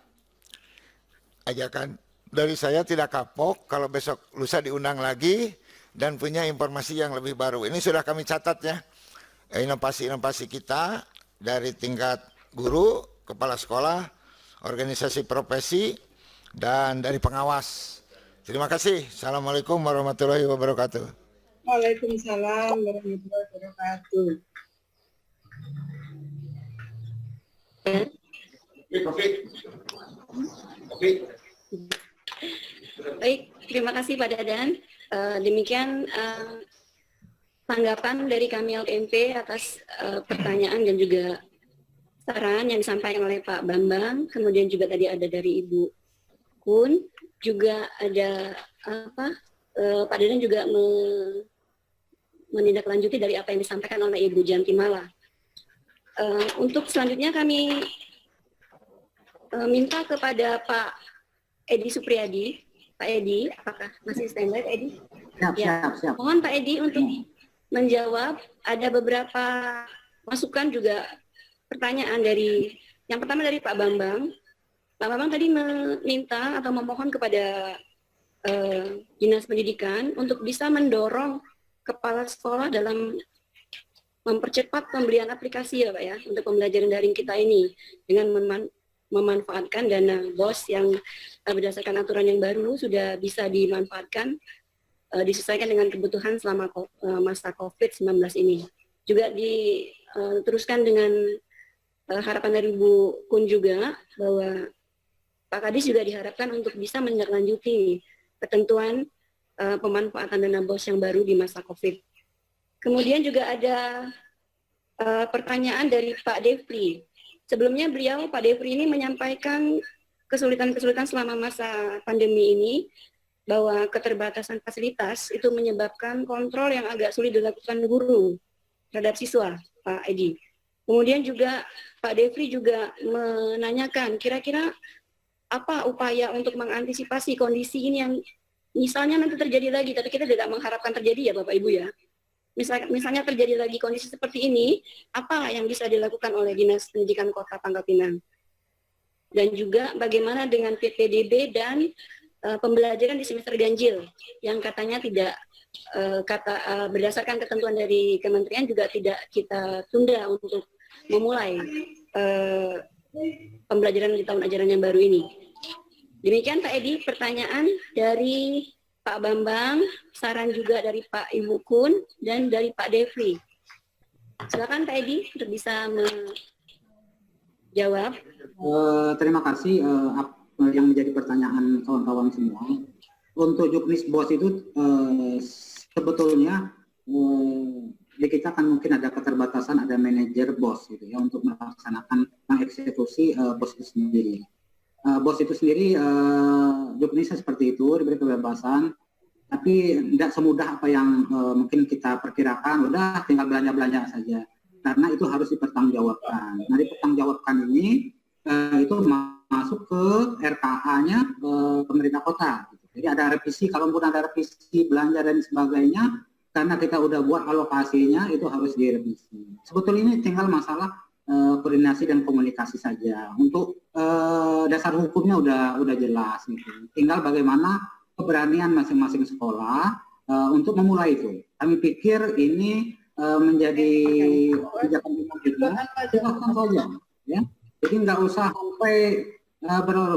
ajakan dari saya tidak kapok kalau besok lusa diundang lagi dan punya informasi yang lebih baru. Ini sudah kami catat ya, inovasi-inovasi kita dari tingkat guru, kepala sekolah, organisasi profesi, dan dari pengawas. Terima kasih. Assalamualaikum warahmatullahi wabarakatuh. Waalaikumsalam warahmatullahi wabarakatuh. Baik, terima kasih Pak Dadan. Demikian tanggapan dari kami LPMP atas pertanyaan dan juga saran yang disampaikan oleh Pak Bambang. Kemudian juga tadi ada dari Ibu Kun, juga ada Pak Dadan juga menindaklanjuti dari apa yang disampaikan oleh Ibu Jantimala. Untuk selanjutnya kami minta kepada Pak Edi Supriyadi. Pak Edi, apakah masih standby Pak Edi? Siap. Mohon Pak Edi untuk menjawab. Ada beberapa masukan juga pertanyaan dari, yang pertama dari Pak Bambang. Pak Bambang tadi meminta atau memohon kepada Dinas Pendidikan untuk bisa mendorong kepala sekolah dalam mempercepat pembelian aplikasi ya Pak ya, untuk pembelajaran daring kita ini dengan memanfaatkan dana BOS yang berdasarkan aturan yang baru sudah bisa dimanfaatkan, disesuaikan dengan kebutuhan selama masa COVID-19 ini. Juga diteruskan dengan harapan dari Bu Kun juga bahwa Pak Kadis juga diharapkan untuk bisa menindaklanjuti ketentuan pemanfaatan dana BOS yang baru di masa COVID. Kemudian juga ada pertanyaan dari Pak Devri. Sebelumnya Pak Devri ini menyampaikan kesulitan-kesulitan selama masa pandemi ini, bahwa keterbatasan fasilitas itu menyebabkan kontrol yang agak sulit dilakukan guru terhadap siswa, Pak Edi. Kemudian juga Pak Devri juga menanyakan kira-kira apa upaya untuk mengantisipasi kondisi ini yang misalnya nanti terjadi lagi, tapi kita tidak mengharapkan terjadi ya Bapak Ibu ya. Misalnya terjadi lagi kondisi seperti ini, apa yang bisa dilakukan oleh Dinas Pendidikan Kota Pangkal Pinang? Dan juga bagaimana dengan PPDB dan pembelajaran di semester ganjil yang katanya tidak berdasarkan ketentuan dari kementerian juga tidak kita tunda untuk memulai pembelajaran di tahun ajaran yang baru ini. Demikian Pak Edi, pertanyaan dari Pak Bambang, saran juga dari Pak Ibu Kun dan dari Pak Devri. Silakan Pak Edi untuk bisa menjawab. Terima kasih yang menjadi pertanyaan kawan-kawan semua. Untuk juknis BOS itu sebetulnya di kita kan mungkin ada keterbatasan, ada manajer BOS gitu ya untuk melaksanakan mengeksekusi BOS itu sendiri. BOS itu sendiri juknisnya seperti itu, diberi kebebasan, tapi tidak semudah apa yang mungkin kita perkirakan, udah tinggal belanja-belanja saja, karena itu harus dipertanggungjawabkan. Nah, dipertanggungjawabkan ini itu masuk ke RKA-nya pemerintah kota. Jadi ada revisi, kalaupun ada revisi belanja dan sebagainya, karena kita udah buat alokasinya, itu harus direvisi. Sebetulnya ini tinggal masalah koordinasi dan komunikasi saja. Untuk dasar hukumnya udah jelas gitu. Tinggal bagaimana keberanian masing-masing sekolah untuk memulai itu. Kami pikir ini menjadi kebijakan kita silahkan saja ya. Jadi nggak usah sampai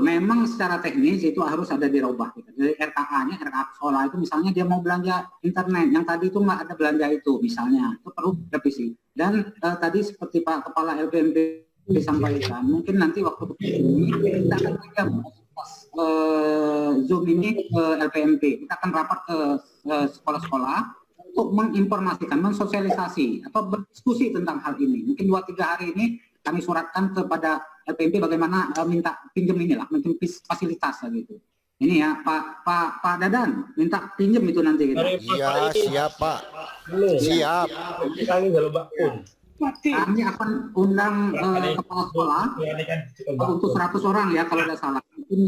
memang secara teknis itu harus ada dirubah gitu. Dari RKA-nya, RKA sekolah itu misalnya dia mau belanja internet, yang tadi itu nggak ada belanja itu misalnya, itu perlu revisi. Dan tadi seperti Pak Kepala LPMP disampaikan, mungkin nanti waktu ini kita akan Zoom ini ke LPMP, kita akan rapat ke sekolah-sekolah untuk menginformasikan, mensosialisasi atau berdiskusi tentang hal ini. Mungkin 2-3 hari ini kami suratkan kepada LPMP bagaimana minta pinjam inilah, minta fasilitas gitu. Ini ya Pak Dadan minta pinjam itu nanti gitu. Iya, siap Pak. Siap. Kami akan undang kepala sekolah untuk 100 orang ya kalau tidak salah.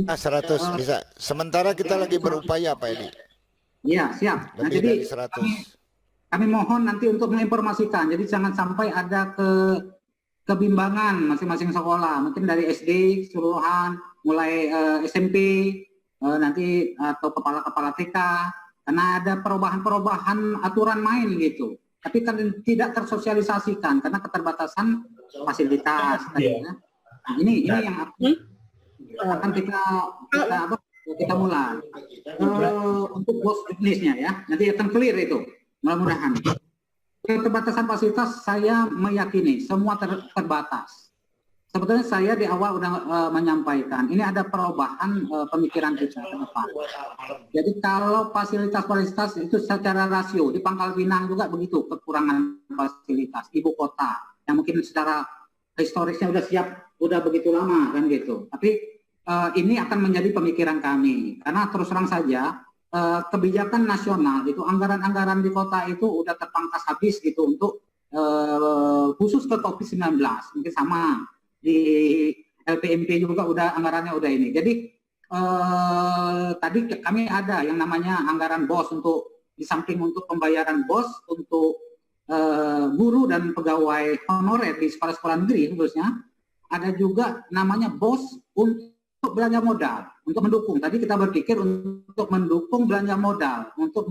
100 bisa. Sementara kita lagi berupaya Pak Edi. Iya, siap. Nah, Lebih jadi dari 100. kami mohon nanti untuk menginformasikan. Jadi jangan sampai ada kebimbangan masing-masing sekolah. Mungkin dari SD keseluruhan, mulai SMP, nanti atau kepala-kepala TK. Karena ada perubahan-perubahan aturan main gitu. Tapi kan tidak tersosialisasikan karena keterbatasan fasilitas. Tadi, ya. Nah, ini yang akan kita mulai untuk bos juknisnya ya. Nanti akan clear itu, mudah-mudahan. Keterbatasan fasilitas saya meyakini semua terbatas. Sebetulnya saya di awal udah menyampaikan ini ada perubahan pemikiran kita ke depan. Jadi kalau fasilitas itu secara rasio di Pangkal Pinang juga begitu, kekurangan fasilitas ibu kota yang mungkin secara historisnya udah siap, udah begitu lama kan gitu. Tapi ini akan menjadi pemikiran kami karena terus terang saja kebijakan nasional itu anggaran-anggaran di kota itu udah terpangkas habis gitu untuk khusus ke COVID-19 mungkin sama di LPMP juga udah anggarannya udah ini. Jadi tadi kami ada yang namanya anggaran BOS untuk di samping untuk pembayaran BOS untuk guru dan pegawai honorer di sekolah-sekolah negeri khususnya, ada juga namanya BOS untuk belanja modal, untuk mendukung. Tadi kita berpikir untuk mendukung belanja modal, untuk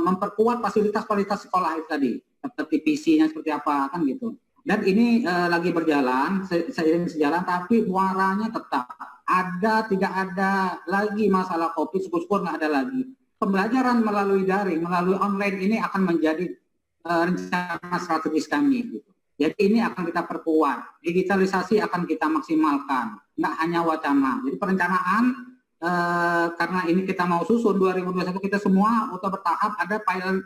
memperkuat fasilitas-fasilitas sekolah itu tadi, seperti PC-nya seperti apa kan gitu. Dan ini lagi berjalan, seiring sejalan, tapi muaranya tetap ada, tidak ada lagi masalah COVID, syukur-syukur nggak ada lagi. Pembelajaran melalui daring, melalui online ini akan menjadi rencana strategis kami. Gitu. Jadi ini akan kita perkuat, digitalisasi akan kita maksimalkan, nggak hanya wacana. Jadi perencanaan, karena ini kita mau susun 2021, kita semua untuk bertahap ada pilot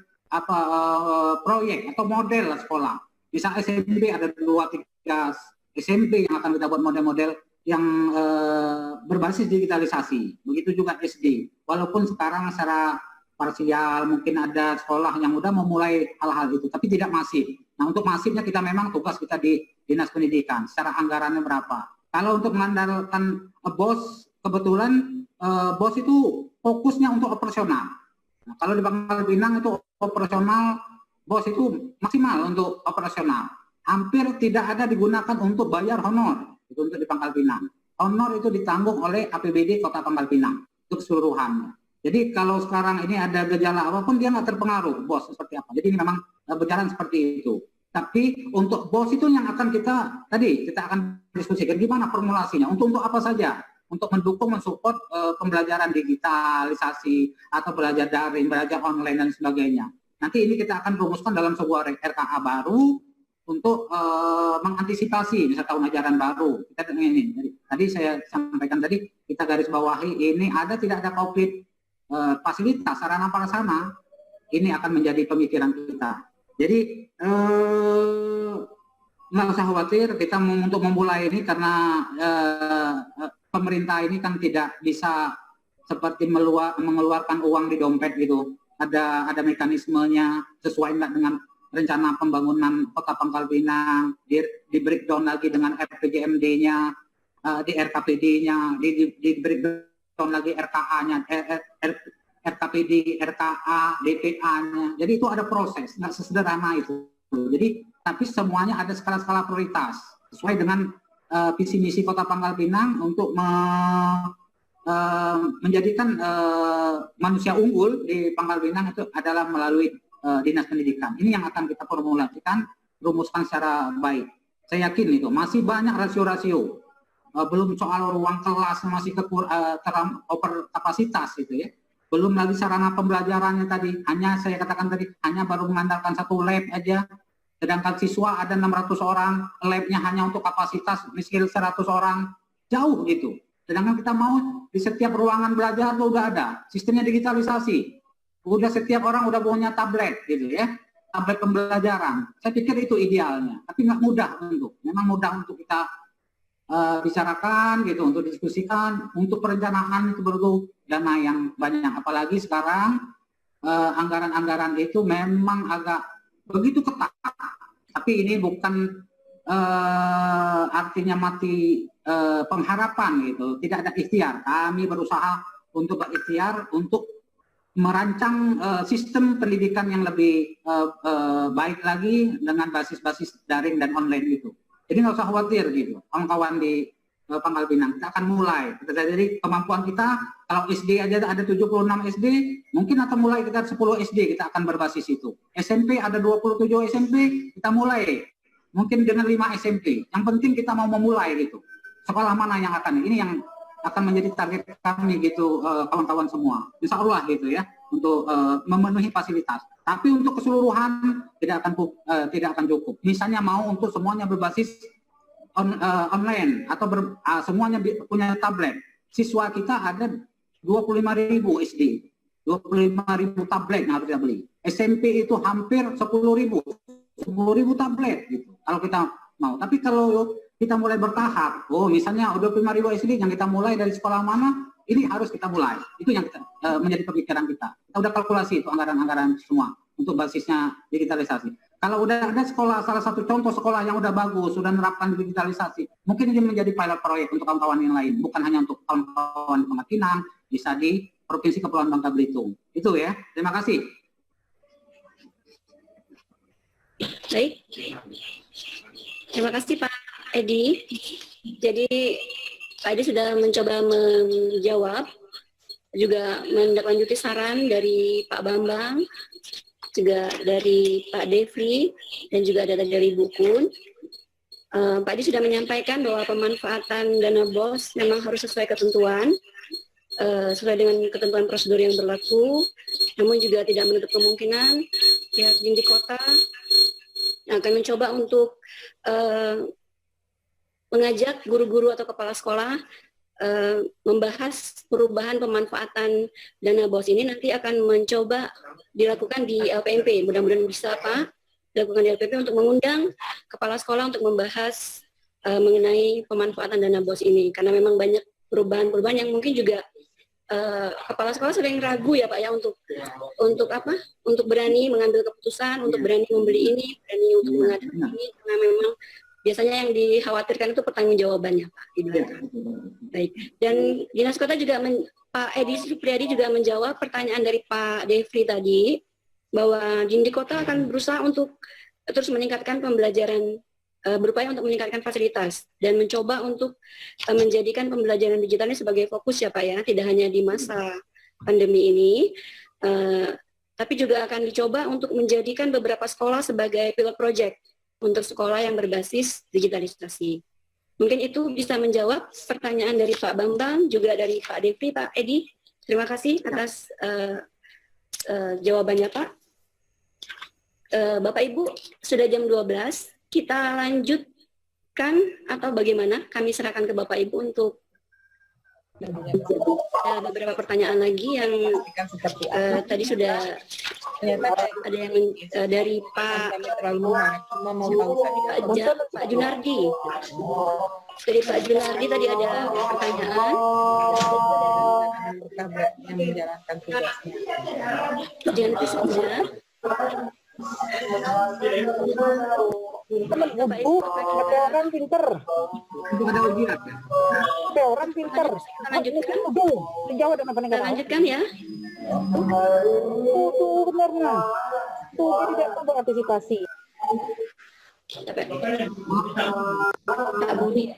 proyek atau model sekolah. Misal SMP ada 2-3 SMP yang akan kita buat model-model yang berbasis digitalisasi. Begitu juga SD. Walaupun sekarang secara parsial mungkin ada sekolah yang udah memulai hal-hal itu, tapi tidak masif. Nah untuk masifnya kita memang tugas kita di Dinas Pendidikan. Secara anggarannya berapa? Kalau untuk mengandalkan BOS, kebetulan BOS itu fokusnya untuk operasional. Nah, kalau di Pangkal Pinang itu operasional, BOS itu maksimal untuk operasional. Hampir tidak ada digunakan untuk bayar honor. Itu untuk di Pangkal Pinang. Honor itu ditanggung oleh APBD Kota Pangkal Pinang untuk keseluruhannya. Jadi kalau sekarang ini ada gejala apapun dia nggak terpengaruh BOS seperti apa. Jadi ini memang berjalan seperti itu. Tapi untuk BOS itu yang akan kita akan diskusikan gimana formulasinya. Untuk apa saja? Untuk mendukung, mensupport pembelajaran digitalisasi atau belajar daring, belajar online dan sebagainya. Nanti ini kita akan rumuskan dalam sebuah RKA baru untuk mengantisipasi misal tahun ajaran baru. Kita ini tadi saya sampaikan tadi kita garis bawahi ini ada tidak ada COVID, fasilitas sarana prasarana ini akan menjadi pemikiran kita. Jadi nggak usah khawatir kita untuk memulai ini karena pemerintah ini kan tidak bisa seperti mengeluarkan uang di dompet gitu. Ada mekanismenya sesuai dengan rencana pembangunan Kota Pangkal Pinang, di breakdown lagi dengan RPJMD-nya, di RKPD-nya, di breakdown lagi RKA-nya, RKPD, RKA, DPA-nya. Jadi itu ada proses, nggak sesederhana itu. Jadi tapi semuanya ada skala-skala prioritas sesuai dengan visi misi Kota Pangkal Pinang untuk menjadikan manusia unggul di Pangkal Pinang itu adalah melalui Dinas Pendidikan. Ini yang akan kita formulasikan, rumuskan secara baik. Saya yakin itu masih banyak rasio-rasio. Belum soal ruang kelas masih over kapasitas gitu ya. Belum lagi sarana pembelajarannya tadi. Hanya saya katakan tadi hanya baru mengandalkan satu lab aja. Sedangkan siswa ada 600 orang, labnya hanya untuk kapasitas miskin 100 orang. Jauh gitu. Sedangkan kita mau di setiap ruangan belajar itu udah ada sistemnya digitalisasi. Udah setiap orang udah punya tablet gitu ya, tablet pembelajaran. Saya pikir itu idealnya, tapi nggak mudah memang mudah untuk kita bicarakan gitu, untuk diskusikan, untuk perencanaan itu perlu dana yang banyak. Apalagi sekarang anggaran-anggaran itu memang agak begitu ketat. Tapi ini bukan artinya mati pengharapan gitu, tidak ada ikhtiar. Kami berusaha untuk berikhtiar untuk merancang sistem pendidikan yang lebih baik lagi dengan basis-basis daring dan online gitu. Jadi nggak usah khawatir gitu, kawan-kawan di Pangkal Pinang. Kita akan mulai. Jadi kemampuan kita kalau SD aja ada 76 SD, mungkin akan mulai kita 10 SD kita akan berbasis itu. SMP ada 27 SMP, kita mulai mungkin dengan 5 SMP. Yang penting kita mau memulai gitu. Sekolah mana yang akan, ini yang akan menjadi target kami gitu, kawan-kawan semua. Insya Allah gitu ya, untuk memenuhi fasilitas. Tapi untuk keseluruhan tidak akan cukup. Misalnya mau untuk semuanya berbasis online atau semuanya punya tablet. Siswa kita ada 25.000 SD, 25.000 tablet yang harus kita beli. SMP itu hampir 10.000 tablet gitu. Kalau kita mau. Tapi kalau kita mulai bertahap, misalnya 25.000 SD yang kita mulai dari sekolah mana, ini harus kita mulai. Itu yang menjadi pemikiran kita. Kita udah kalkulasi itu anggaran-anggaran semua untuk basisnya digitalisasi. Kalau udah ada sekolah, salah satu contoh sekolah yang udah bagus, sudah menerapkan digitalisasi, mungkin ini menjadi pilot proyek untuk kawan-kawan yang lain, bukan hanya untuk kawan-kawan di Pinang, bisa di Provinsi Kepulauan Bangka Belitung. Itu ya. Terima kasih. Baik. Terima kasih Pak Edi. Jadi Pak Edi sudah mencoba menjawab, juga menindaklanjuti saran dari Pak Bambang, juga dari Pak Devri, dan juga ada dari Bu Kun. Pak Edi sudah menyampaikan bahwa pemanfaatan dana BOS memang harus sesuai ketentuan, sesuai dengan ketentuan prosedur yang berlaku, namun juga tidak menutup kemungkinan pihak Dindik Kota akan mencoba untuk mengajak guru-guru atau kepala sekolah membahas perubahan pemanfaatan dana BOS ini. Nanti akan mencoba dilakukan di LPMP. Mudah-mudahan bisa Pak dilakukan di LPMP untuk mengundang kepala sekolah untuk membahas mengenai pemanfaatan dana BOS ini, karena memang banyak perubahan-perubahan yang mungkin juga kepala sekolah sering ragu ya Pak ya untuk berani mengambil keputusan, untuk berani membeli ini, berani untuk mengadakan ini, karena memang biasanya yang dikhawatirkan itu pertanggungjawabannya Pak. Baik. Dan Dinas Kota juga Pak Edi Supriyadi juga menjawab pertanyaan dari Pak Devri tadi, bahwa Dindik Kota akan berusaha untuk terus meningkatkan pembelajaran, berupaya untuk meningkatkan fasilitas dan mencoba untuk menjadikan pembelajaran digital ini sebagai fokus ya Pak ya, tidak hanya di masa pandemi ini, tapi juga akan dicoba untuk menjadikan beberapa sekolah sebagai pilot project untuk sekolah yang berbasis digitalisasi. Mungkin itu bisa menjawab pertanyaan dari Pak Bambang, juga dari Pak Devri, Pak Edi. Terima kasih atas jawabannya Pak. Bapak Ibu, sudah jam 12, kita lanjutkan atau bagaimana? Kami serahkan ke Bapak Ibu untuk ada beberapa pertanyaan lagi yang tadi sudah ada yang dari Pak Junardi. Dari Pak Junardi tadi ada pertanyaan. Yang menjalankan tugasnya. Jangan saja. Ada orang pinter. Ada orang pinter. Lanjutkan. Dijawab dengan peningkatan. Lanjutkan ya. Itu benarnya. Itu tidak perlu antisipasi. Pak Budi.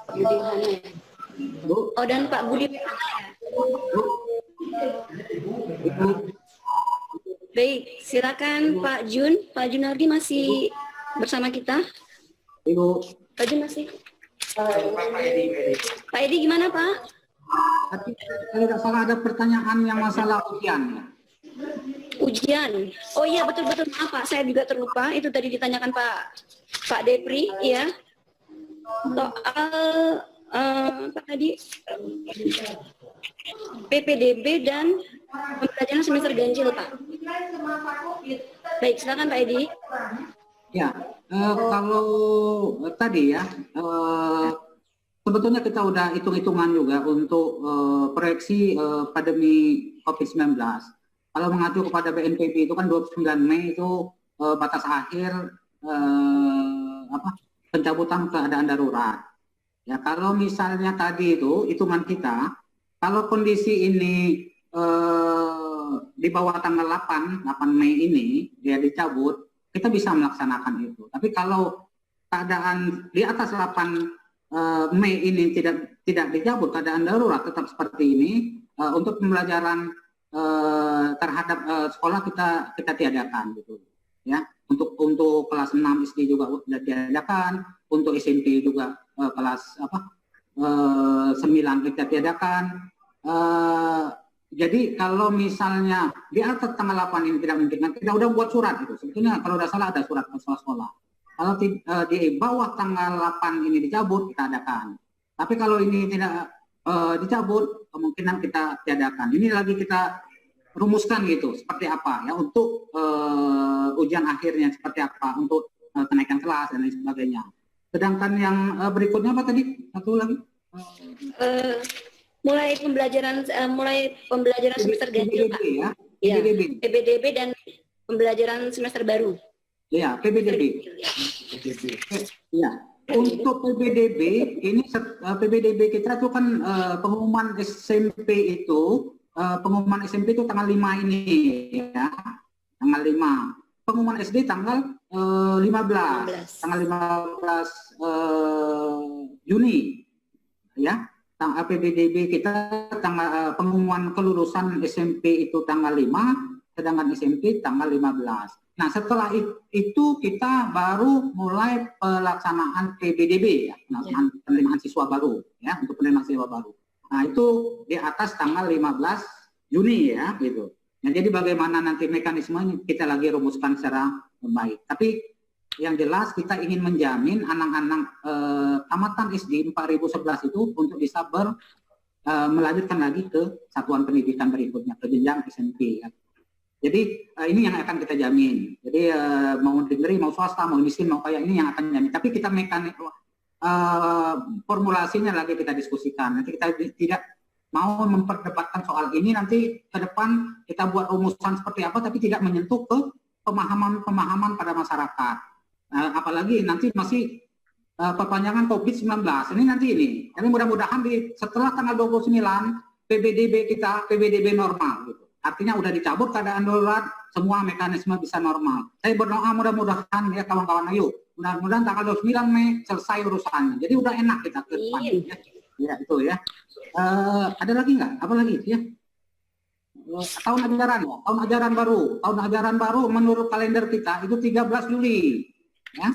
Budi mana ya? Oh, dan Pak Budi mana ya? Baik, silakan Pak Jun. Pak Junardi masih bersama kita? Ibu. Pak Jun masih? Pak Edi gimana Pak? Tidak salah, ada pertanyaan yang masalah ujian. Ujian. Oh iya, betul-betul, maaf Pak, saya juga terlupa. Itu tadi ditanyakan Pak Depri, ya. Soal apa tadi? PPDB dan pembelajaran semester ganjil, Pak. Baik, silakan Pak Edi. Ya, kalau tadi ya, sebetulnya kita udah hitung-hitungan juga untuk proyeksi pandemi COVID-19. Kalau mengacu kepada BNPB itu kan 29 Mei itu batas akhir pencabutan keadaan darurat. Ya, kalau misalnya tadi itu hitungan kita, kalau kondisi ini di bawah tanggal 8 Mei ini dia dicabut, kita bisa melaksanakan itu. Tapi kalau keadaan di atas 8 Mei ini tidak dicabut, keadaan darurat tetap seperti ini, untuk pembelajaran terhadap sekolah kita tiadakan gitu ya, untuk kelas 6 SD juga sudah diadakan, untuk SMP juga kelas 9 kita tiadakan. Jadi kalau misalnya di atas tanggal 8 ini tidak mungkin, kita udah buat surat itu. Sebetulnya kalau udah salah ada surat ke sekolah. Kalau di bawah tanggal 8 ini dicabut, kita adakan. Tapi kalau ini tidak dicabut, kemungkinan kita tiadakan. Ini lagi kita rumuskan gitu, seperti apa ya untuk ujian akhirnya seperti apa, untuk kenaikan kelas dan lain sebagainya. Sedangkan yang berikutnya apa tadi? Satu lagi. Mulai pembelajaran semester ganjil, Pak. Ya, PBDB dan pembelajaran semester baru. Ya, PBDB. Ya, untuk PBDB ini PBDB kita itu kan pengumuman SMP itu tanggal 5 ini ya. Tanggal 5. Pengumuman SD tanggal 15. Tanggal 15 Juni. Ya. PBDB kita pengumuman kelulusan SMP itu tanggal 5, sedangkan SMP tanggal 15. Nah, setelah itu kita baru mulai pelaksanaan PBDB ya, penerimaan siswa baru ya, untuk penerimaan siswa baru. Nah, itu di atas tanggal 15 Juni ya, gitu. Nah, jadi bagaimana nanti mekanismenya kita lagi rumuskan secara baik. Tapi yang jelas kita ingin menjamin anak-anak tamatan SD 4011 itu untuk bisa melanjutkan lagi ke satuan pendidikan berikutnya, ke jenjang SMP ya. Jadi ini yang akan kita jamin. Jadi mau negeri, mau swasta, mau miskin, mau kaya, ini yang akan jamin. Tapi kita formulasinya lagi kita diskusikan. Nanti kita tidak mau memperdebatkan soal ini. Nanti ke depan kita buat rumusan seperti apa, tapi tidak menyentuh ke pemahaman pada masyarakat. Apalagi nanti masih perpanjangan COVID-19. Ini nanti ini. Tapi mudah-mudahan setelah tanggal 29 PBDB normal gitu. Artinya udah dicabut keadaan darurat, semua mekanisme bisa normal. Saya berdoa mudah-mudahan ya kawan-kawan, ayo. Mudah-mudahan tanggal 29 Mei selesai urusannya. Jadi udah enak kita ke depan. Ya, itu ya. Ada lagi nggak? Apa lagi ya? Tahun ajaran baru. Tahun ajaran baru menurut kalender kita itu 13 Juli. Ya.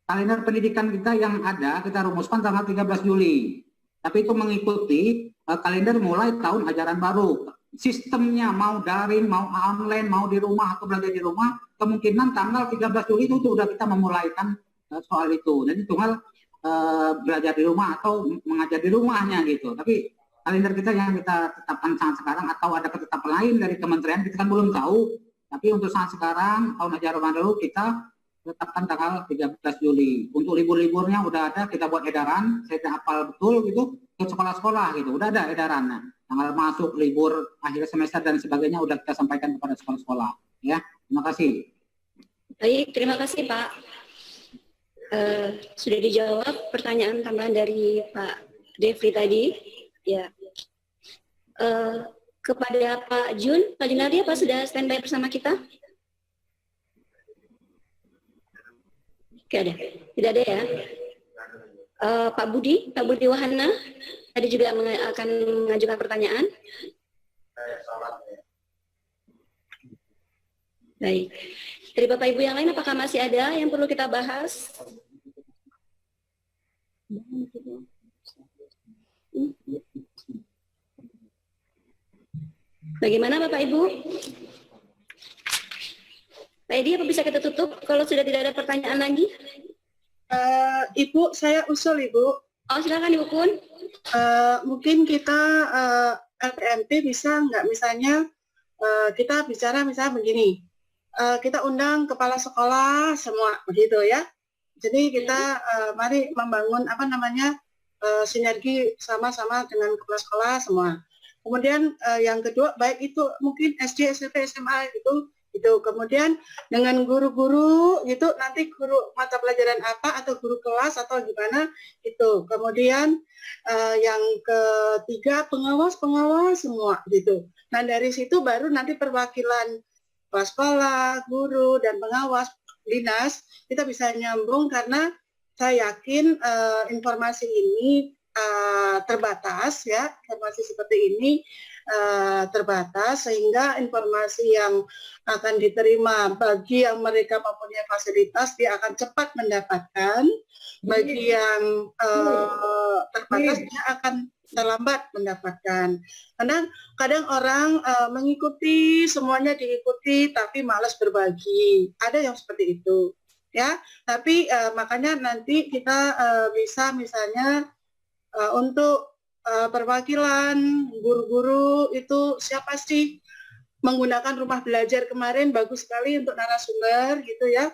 Kalender pendidikan kita yang ada, kita rumuskan tanggal 13 Juli. Tapi itu mengikuti kalender mulai tahun ajaran baru. Sistemnya mau daring, mau online, mau di rumah atau belajar di rumah, kemungkinan tanggal 13 Juli itu sudah kita memulaikan soal itu. Jadi tinggal belajar di rumah atau mengajar di rumahnya gitu. Tapi kalender kita yang kita tetapkan saat sekarang atau ada ketetapan lain dari kementerian, kita kan belum tahu. Tapi untuk saat sekarang, tahun ajaran baru kita tetapkan tanggal 13 Juli. Untuk libur-liburnya udah ada, kita buat edaran, saya tidak hafal betul gitu, ke sekolah-sekolah gitu, udah ada edarannya. Tanggal masuk, libur, akhir semester dan sebagainya udah kita sampaikan kepada sekolah-sekolah. Ya, terima kasih. Baik, terima kasih Pak. Sudah dijawab pertanyaan tambahan dari Pak Devri tadi. Ya. Kepada Pak Pak Junardi, apa sudah standby bersama kita? Tidak ada, tidak ada ya. Pak Budi Wahana tadi juga akan mengajukan pertanyaan. Baik. Dari Bapak Ibu yang lain, apakah masih ada yang perlu kita bahas? Bagaimana Bapak Ibu? Pak Edi, apa bisa kita tutup kalau sudah tidak ada pertanyaan lagi? Ibu, saya usul Ibu. Oh, silakan Ibu Kun. Mungkin kita LPMP bisa nggak, misalnya kita bicara misalnya begini, kita undang kepala sekolah semua begitu ya. Jadi kita mari membangun sinergi sama-sama dengan kepala sekolah semua. Kemudian yang kedua, baik itu mungkin SD, SMP, SMA itu. Kemudian dengan guru-guru gitu, nanti guru mata pelajaran apa atau guru kelas atau gimana itu. Kemudian yang ketiga, pengawas semua gitu. Nah, dari situ baru nanti perwakilan kepala sekolah, guru dan pengawas dinas kita bisa nyambung, karena saya yakin informasi ini terbatas ya, informasi seperti ini terbatas, sehingga informasi yang akan diterima bagi yang mereka mempunyai fasilitas dia akan cepat mendapatkan, bagi yang terbatas dia akan terlambat mendapatkan. Karena kadang orang mengikuti, semuanya diikuti tapi malas berbagi. Ada yang seperti itu, ya. Tapi makanya nanti kita bisa misalnya untuk perwakilan guru-guru itu siapa sih menggunakan rumah belajar kemarin, bagus sekali untuk narasumber gitu ya.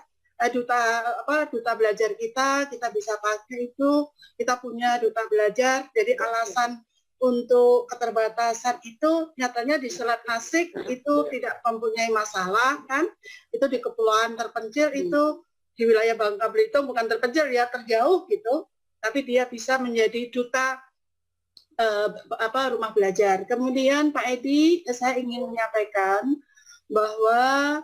Duta belajar kita bisa pakai itu, kita punya duta belajar. Jadi alasan untuk keterbatasan itu nyatanya di Selat Nasik itu tidak mempunyai masalah kan, itu di kepulauan terpencil itu di wilayah Bangka Belitung bukan terpencil ya, terjauh gitu, tapi dia bisa menjadi duta rumah belajar. Kemudian Pak Edi, saya ingin menyampaikan bahwa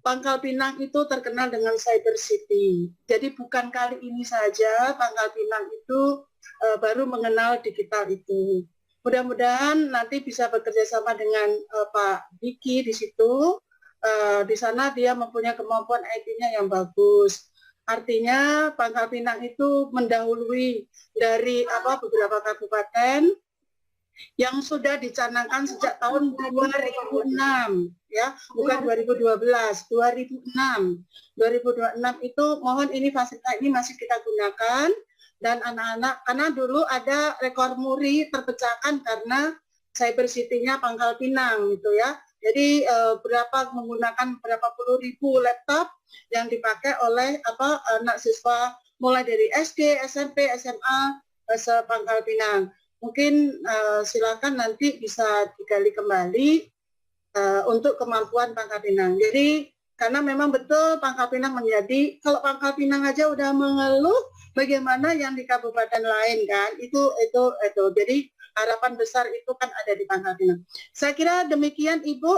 Pangkal Pinang itu terkenal dengan Cyber City. Jadi bukan kali ini saja Pangkal Pinang itu baru mengenal digital itu. Mudah-mudahan nanti bisa bekerja sama dengan Pak Diki di situ. Di sana dia mempunyai kemampuan IT-nya yang bagus. Artinya Pangkal Pinang itu mendahului dari beberapa kabupaten yang sudah dicanangkan sejak tahun 2006 ya, bukan 2012, 2006 itu mohon ini fasilitas ini masih kita gunakan, dan anak-anak karena dulu ada rekor muri terpecahkan karena Cyber City-nya Pangkal Pinang gitu ya. Jadi menggunakan berapa puluh ribu laptop yang dipakai oleh anak siswa mulai dari SD, SMP, SMA Pangkal Pinang. Mungkin silakan nanti bisa digali kembali untuk kemampuan Pangkal Pinang. Jadi karena memang betul Pangkal Pinang menjadi, kalau Pangkal Pinang aja udah mengeluh, bagaimana yang di kabupaten lain kan? Itu. Jadi harapan besar itu kan ada di Pangkal Pinang. Saya kira demikian Ibu,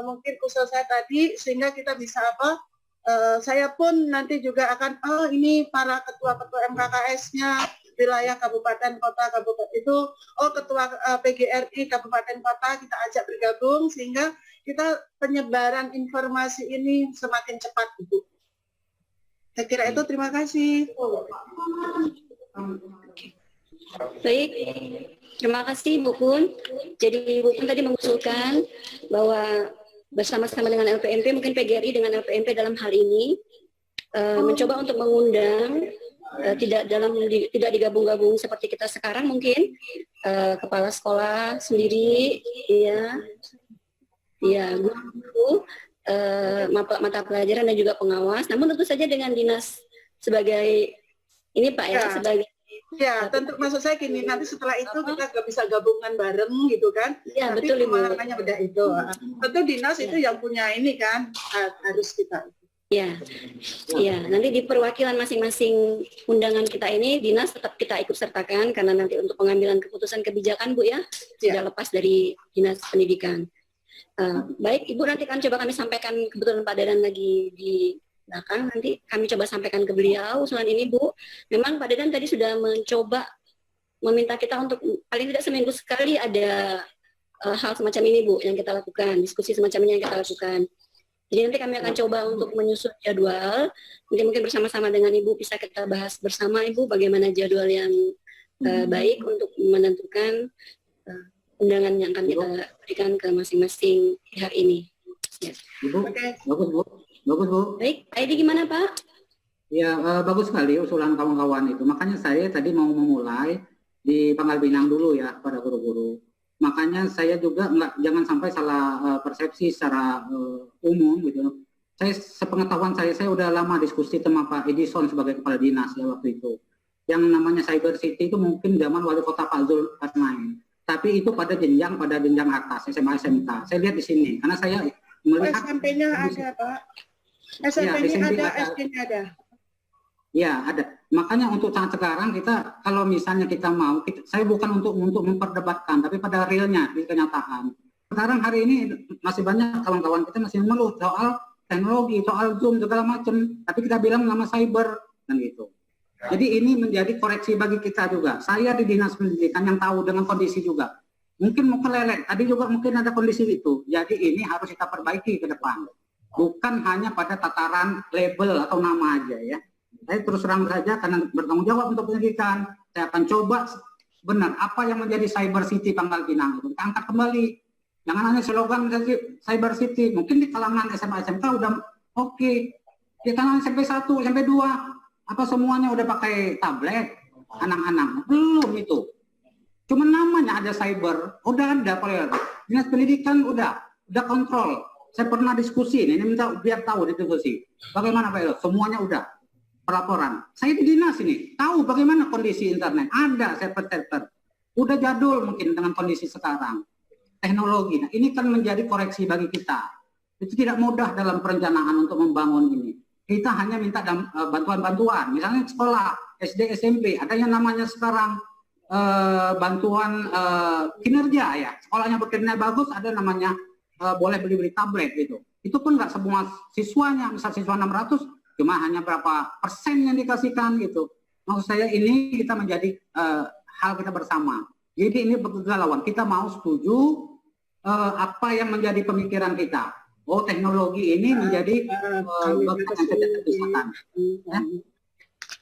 mungkin usul saya tadi sehingga kita bisa saya pun nanti juga akan ini para ketua-ketua MKKS-nya wilayah kabupaten kota itu ketua PGRI kabupaten kota kita ajak bergabung sehingga kita penyebaran informasi ini semakin cepat Ibu. Saya kira itu, terima kasih. Baik, terima kasih Bu Pun. Jadi Bu Pun tadi mengusulkan bahwa bersama-sama dengan LPMP, mungkin PGRI dengan LPMP dalam hal ini mencoba untuk mengundang tidak digabung-gabung seperti kita sekarang, mungkin kepala sekolah sendiri guru mata pelajaran dan juga pengawas, namun tentu saja dengan dinas sebagai ini Pak sebagai tentu maksud saya gini, nanti setelah itu kita nggak bisa gabungan bareng gitu kan. Ya, tapi betul Ibu. Makanya beda itu. Tentu dinas itu yang punya ini kan harus kita. Ya, nanti di perwakilan masing-masing undangan kita ini, dinas tetap kita ikut sertakan karena nanti untuk pengambilan keputusan kebijakan Bu sudah lepas dari dinas pendidikan. Baik Ibu, nanti kan coba kami sampaikan, kebetulan Pak Dadan lagi di belakang, nanti kami coba sampaikan ke beliau usulan ini Bu. Memang Pak Dadan tadi sudah mencoba meminta kita untuk paling tidak seminggu sekali ada hal semacam ini Bu yang kita lakukan, diskusi semacam ini yang kita lakukan. Jadi nanti kami akan coba untuk menyusun jadwal, mungkin bersama-sama dengan Ibu bisa kita bahas bersama Ibu bagaimana jadwal yang baik untuk menentukan undangan yang akan kita berikan ke masing-masing pihak ini. Ya. Ibu, bagus Bu. Baik, Pak Edi gimana Pak? Ya, bagus sekali usulan kawan-kawan itu. Makanya saya tadi mau memulai di Pangkal Pinang dulu ya pada guru-guru. Makanya saya juga jangan sampai salah persepsi secara umum gitu. Saya sepengetahuan saya udah lama diskusi sama Pak Edison sebagai kepala dinas ya waktu itu. Yang namanya Cyber City itu mungkin zaman wali kota Pak Zul Karnain. Tapi itu pada jenjang atas SMA SMK. Saya lihat di sini karena saya melihat SMP-nya ada Pak. SMP-nya ada, SD-nya ada. Ya ada. Makanya untuk saat sekarang kita kalau misalnya kita mau, saya bukan untuk memperdebatkan, tapi pada realnya di kenyataan. Sekarang hari ini masih banyak kawan-kawan kita masih mengeluh soal teknologi, soal Zoom segala macam, tapi kita bilang nama cyber dan gitu. Jadi ini menjadi koreksi bagi kita juga. Saya di dinas pendidikan yang tahu dengan kondisi juga. mungkin mau kelelet. Tadi juga mungkin ada kondisi itu. Jadi ini harus kita perbaiki ke depan. Bukan hanya pada tataran label atau nama aja ya. Saya terus terang saja karena bertanggung jawab untuk pendidikan. Saya akan coba benar apa yang menjadi Cyber City Pangkal Pinang itu kita angkat kembali. Jangan hanya slogan Cyber City. Mungkin di kalangan SMA SMK udah oke. Di kalangan SMP 1, SMP 2 apa semuanya udah pakai tablet anak-anak? Belum itu. Cuma namanya ada cyber, udah ada Pak Leo. Dinas Pendidikan udah kontrol. Saya pernah diskusi ini minta biar tahu di diskusi. Bagaimana Pak Leo? Semuanya udah pelaporan. Saya di dinas ini tahu bagaimana kondisi internet. Ada server-server. Udah jadul mungkin dengan kondisi sekarang. Teknologi. Nah, ini kan menjadi koreksi bagi kita. Itu tidak mudah dalam perencanaan untuk membangun ini. Kita hanya minta bantuan-bantuan. Misalnya sekolah, SD, SMP, ada yang namanya sekarang bantuan kinerja ya. Sekolahnya berkinerja bagus, ada namanya boleh beli tablet gitu. Itu pun nggak semua siswanya, misal siswa 600, cuma hanya berapa persen yang dikasihkan gitu. Maksud saya ini kita menjadi hal kita bersama. Jadi ini berkegalauan. Kita mau setuju apa yang menjadi pemikiran kita. Oh, teknologi ini menjadi bagian yang tidak terpisahkan. Ya.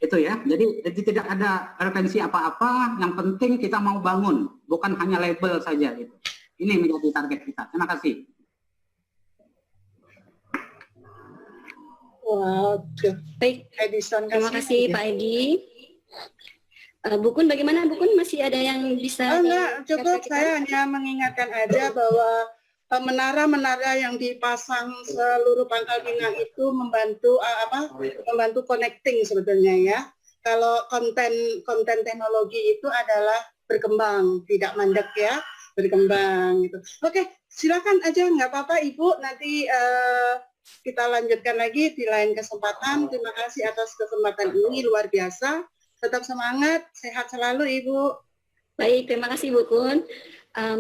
Itu ya. Jadi tidak ada referensi apa-apa. Yang penting kita mau bangun, bukan hanya label saja gitu. Ini menjadi target kita. Terima kasih. Wow. Baik, terima kasih Pak Edi. Bu Kun, bagaimana Bu Kun? Masih ada yang bisa? Enggak, cukup. Saya hanya mengingatkan aja bahwa menara-menara yang dipasang seluruh Pangkal Pinang itu membantu connecting sebetulnya ya. Kalau konten teknologi itu adalah berkembang, tidak mandek ya, berkembang gitu. Oke, silakan aja, nggak apa-apa Ibu. Nanti kita lanjutkan lagi di lain kesempatan. Terima kasih atas kesempatan ini, luar biasa. Tetap semangat, sehat selalu Ibu. Baik, terima kasih Bu Kun.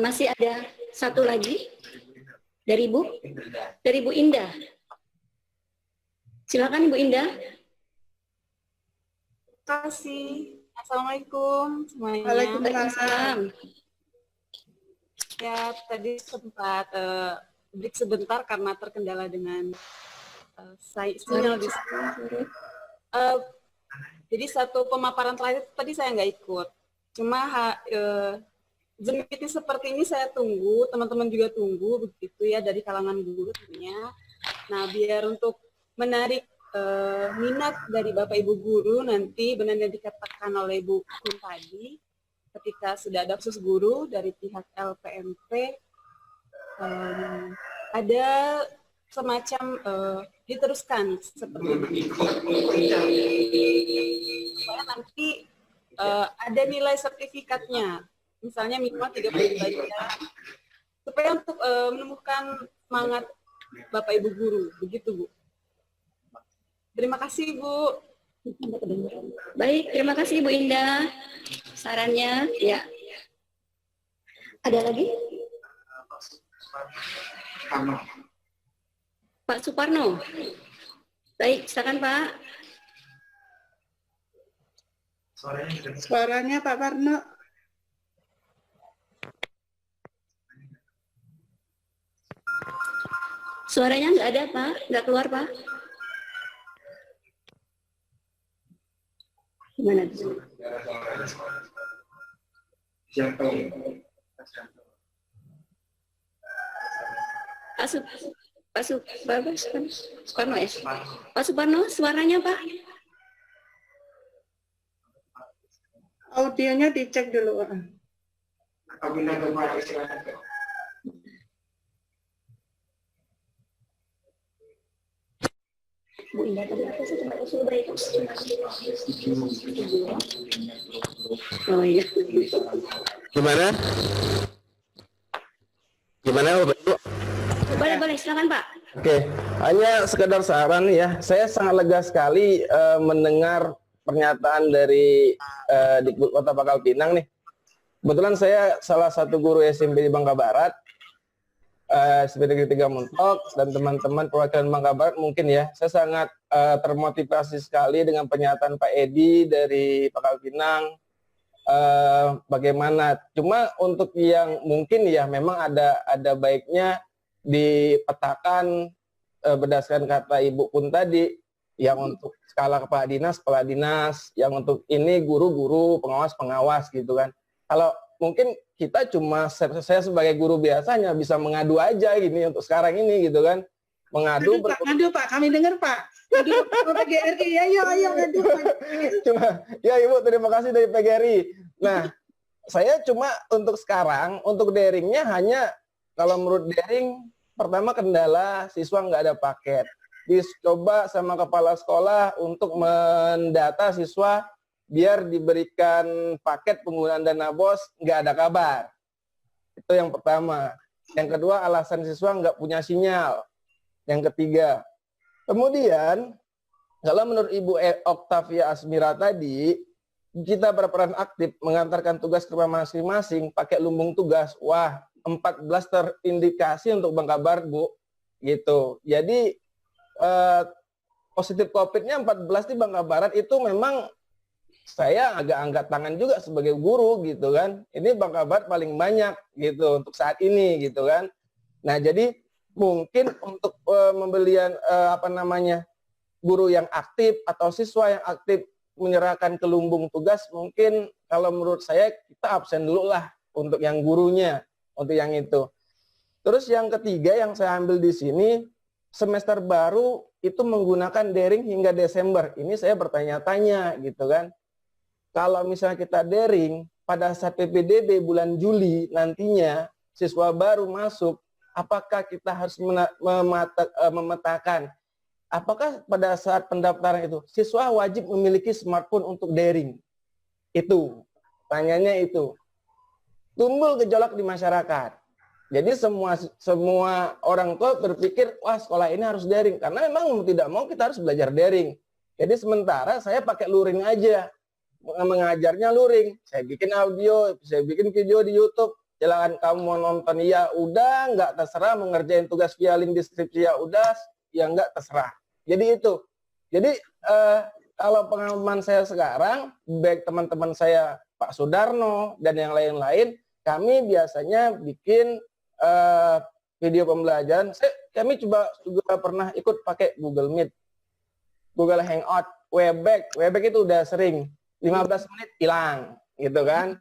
Masih ada satu lagi dari Bu Indah. Silakan Ibu Indah. Terima kasih. Assalamualaikum semuanya. Waalaikumsalam. Ya, tadi sempat break sebentar karena terkendala dengan sinyal di sini. Jadi satu pemaparan terakhir tadi saya nggak ikut. Cuma meeting seperti ini saya tunggu, teman-teman juga tunggu begitu ya dari kalangan guru tentunya. Nah, biar untuk menarik minat dari Bapak Ibu guru nanti benar yang dikatakan oleh Bu Kun tadi, ketika sudah ada khusus guru dari pihak LPMP, ada semacam diteruskan seperti itu. Supaya nanti ada nilai sertifikatnya, misalnya minimal 30 bagian, supaya untuk menumbuhkan semangat Bapak Ibu guru, begitu Bu. Terima kasih Bu. Baik, terima kasih Bu Indah sarannya. Ya. Ada lagi? Pak Suparno. Baik, silakan Pak. Suaranya Pak Parno. Suaranya nggak ada Pak, nggak keluar Pak. Gimana? Suparno ya? Pak Suparno, suaranya Pak? Audionya dicek dulu. Bu Indah tadi apa sih? Coba usul baik. Oh iya. Gimana? Gimana Bapak Ibu? Boleh, silakan Pak. Oke, hanya sekedar saran ya. Saya sangat lega sekali mendengar pernyataan dari Dikbud Kota Pangkal Pinang nih. Kebetulan saya salah satu guru SMP di Bangka Barat, SMP Negeri 3 Montok, dan teman-teman perwakilan Bangka Barat mungkin ya. Saya sangat termotivasi sekali dengan pernyataan Pak Edi dari Pangkal Pinang. bagaimana. Cuma untuk yang mungkin ya memang ada baiknya dipetakan berdasarkan kata Ibu pun tadi, yang untuk skala kepala dinas, yang untuk ini guru-guru, pengawas gitu kan. Kalau mungkin kita cuma, saya sebagai guru biasanya bisa mengadu aja gini untuk sekarang ini gitu kan. Mengadu ngadu Pak, kami dengar Pak. Ngadu PGRI, ayo ngadu Pak. Cuma, ya Ibu terima kasih dari PGRI. Nah, saya cuma untuk sekarang, untuk daringnya hanya, kalau menurut daring, pertama kendala siswa nggak ada paket. Dicoba sama kepala sekolah untuk mendata siswa biar diberikan paket penggunaan dana BOS, nggak ada kabar. Itu yang pertama. Yang kedua, alasan siswa nggak punya sinyal. Yang ketiga, kemudian kalau menurut Ibu Oktavia Asmira tadi, kita berperan aktif mengantarkan tugas ke rumah masing-masing pakai lumbung tugas. Wah, 14 terindikasi untuk Bangka Barat, Bu. Gitu. Jadi positif COVID-nya 14 di Bangka Barat itu memang saya agak angkat tangan juga sebagai guru gitu kan. Ini Bangka Barat paling banyak gitu untuk saat ini gitu kan. Nah, jadi mungkin untuk pembelian guru yang aktif atau siswa yang aktif menyerahkan ke lumbung tugas, mungkin kalau menurut saya kita absen dulu lah untuk yang gurunya, untuk yang itu. Terus yang ketiga yang saya ambil di sini, semester baru itu menggunakan daring hingga Desember. Ini saya bertanya-tanya gitu kan. Kalau misalnya kita daring pada saat PPDB bulan Juli nantinya siswa baru masuk, apakah kita harus memetakan apakah pada saat pendaftaran itu siswa wajib memiliki smartphone untuk daring? Itu tanyanya itu. Timbul gejolak di masyarakat. Jadi semua orang tua berpikir, wah sekolah ini harus daring. Karena memang mau tidak mau kita harus belajar daring. Jadi sementara saya pakai luring aja. Mengajarnya luring. Saya bikin audio, saya bikin video di YouTube. Silakan kamu mau nonton, ya udah, nggak terserah. Mengerjain tugas via link deskripsi, ya udah, ya nggak terserah. Jadi itu. Jadi kalau pengalaman saya sekarang, baik teman-teman saya Pak Sudarno dan yang lain-lain, kami biasanya bikin video pembelajaran. Kami juga pernah ikut pakai Google Meet, Google Hangout, Webex. Webex itu udah sering, 15 menit hilang, gitu kan.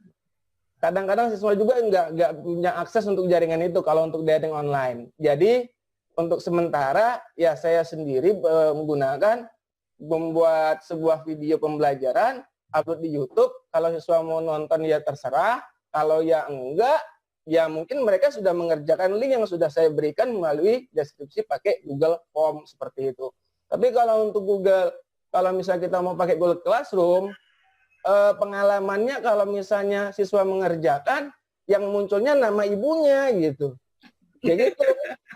Kadang-kadang siswa juga nggak punya akses untuk jaringan itu kalau untuk daring online. Jadi untuk sementara ya saya sendiri membuat sebuah video pembelajaran, upload di YouTube. Kalau siswa mau nonton ya terserah. Kalau ya enggak, ya mungkin mereka sudah mengerjakan link yang sudah saya berikan melalui deskripsi pakai Google Form seperti itu. Tapi kalau untuk Google, kalau misalnya kita mau pakai Google Classroom, pengalamannya kalau misalnya siswa mengerjakan, yang munculnya nama ibunya gitu. Jadi itu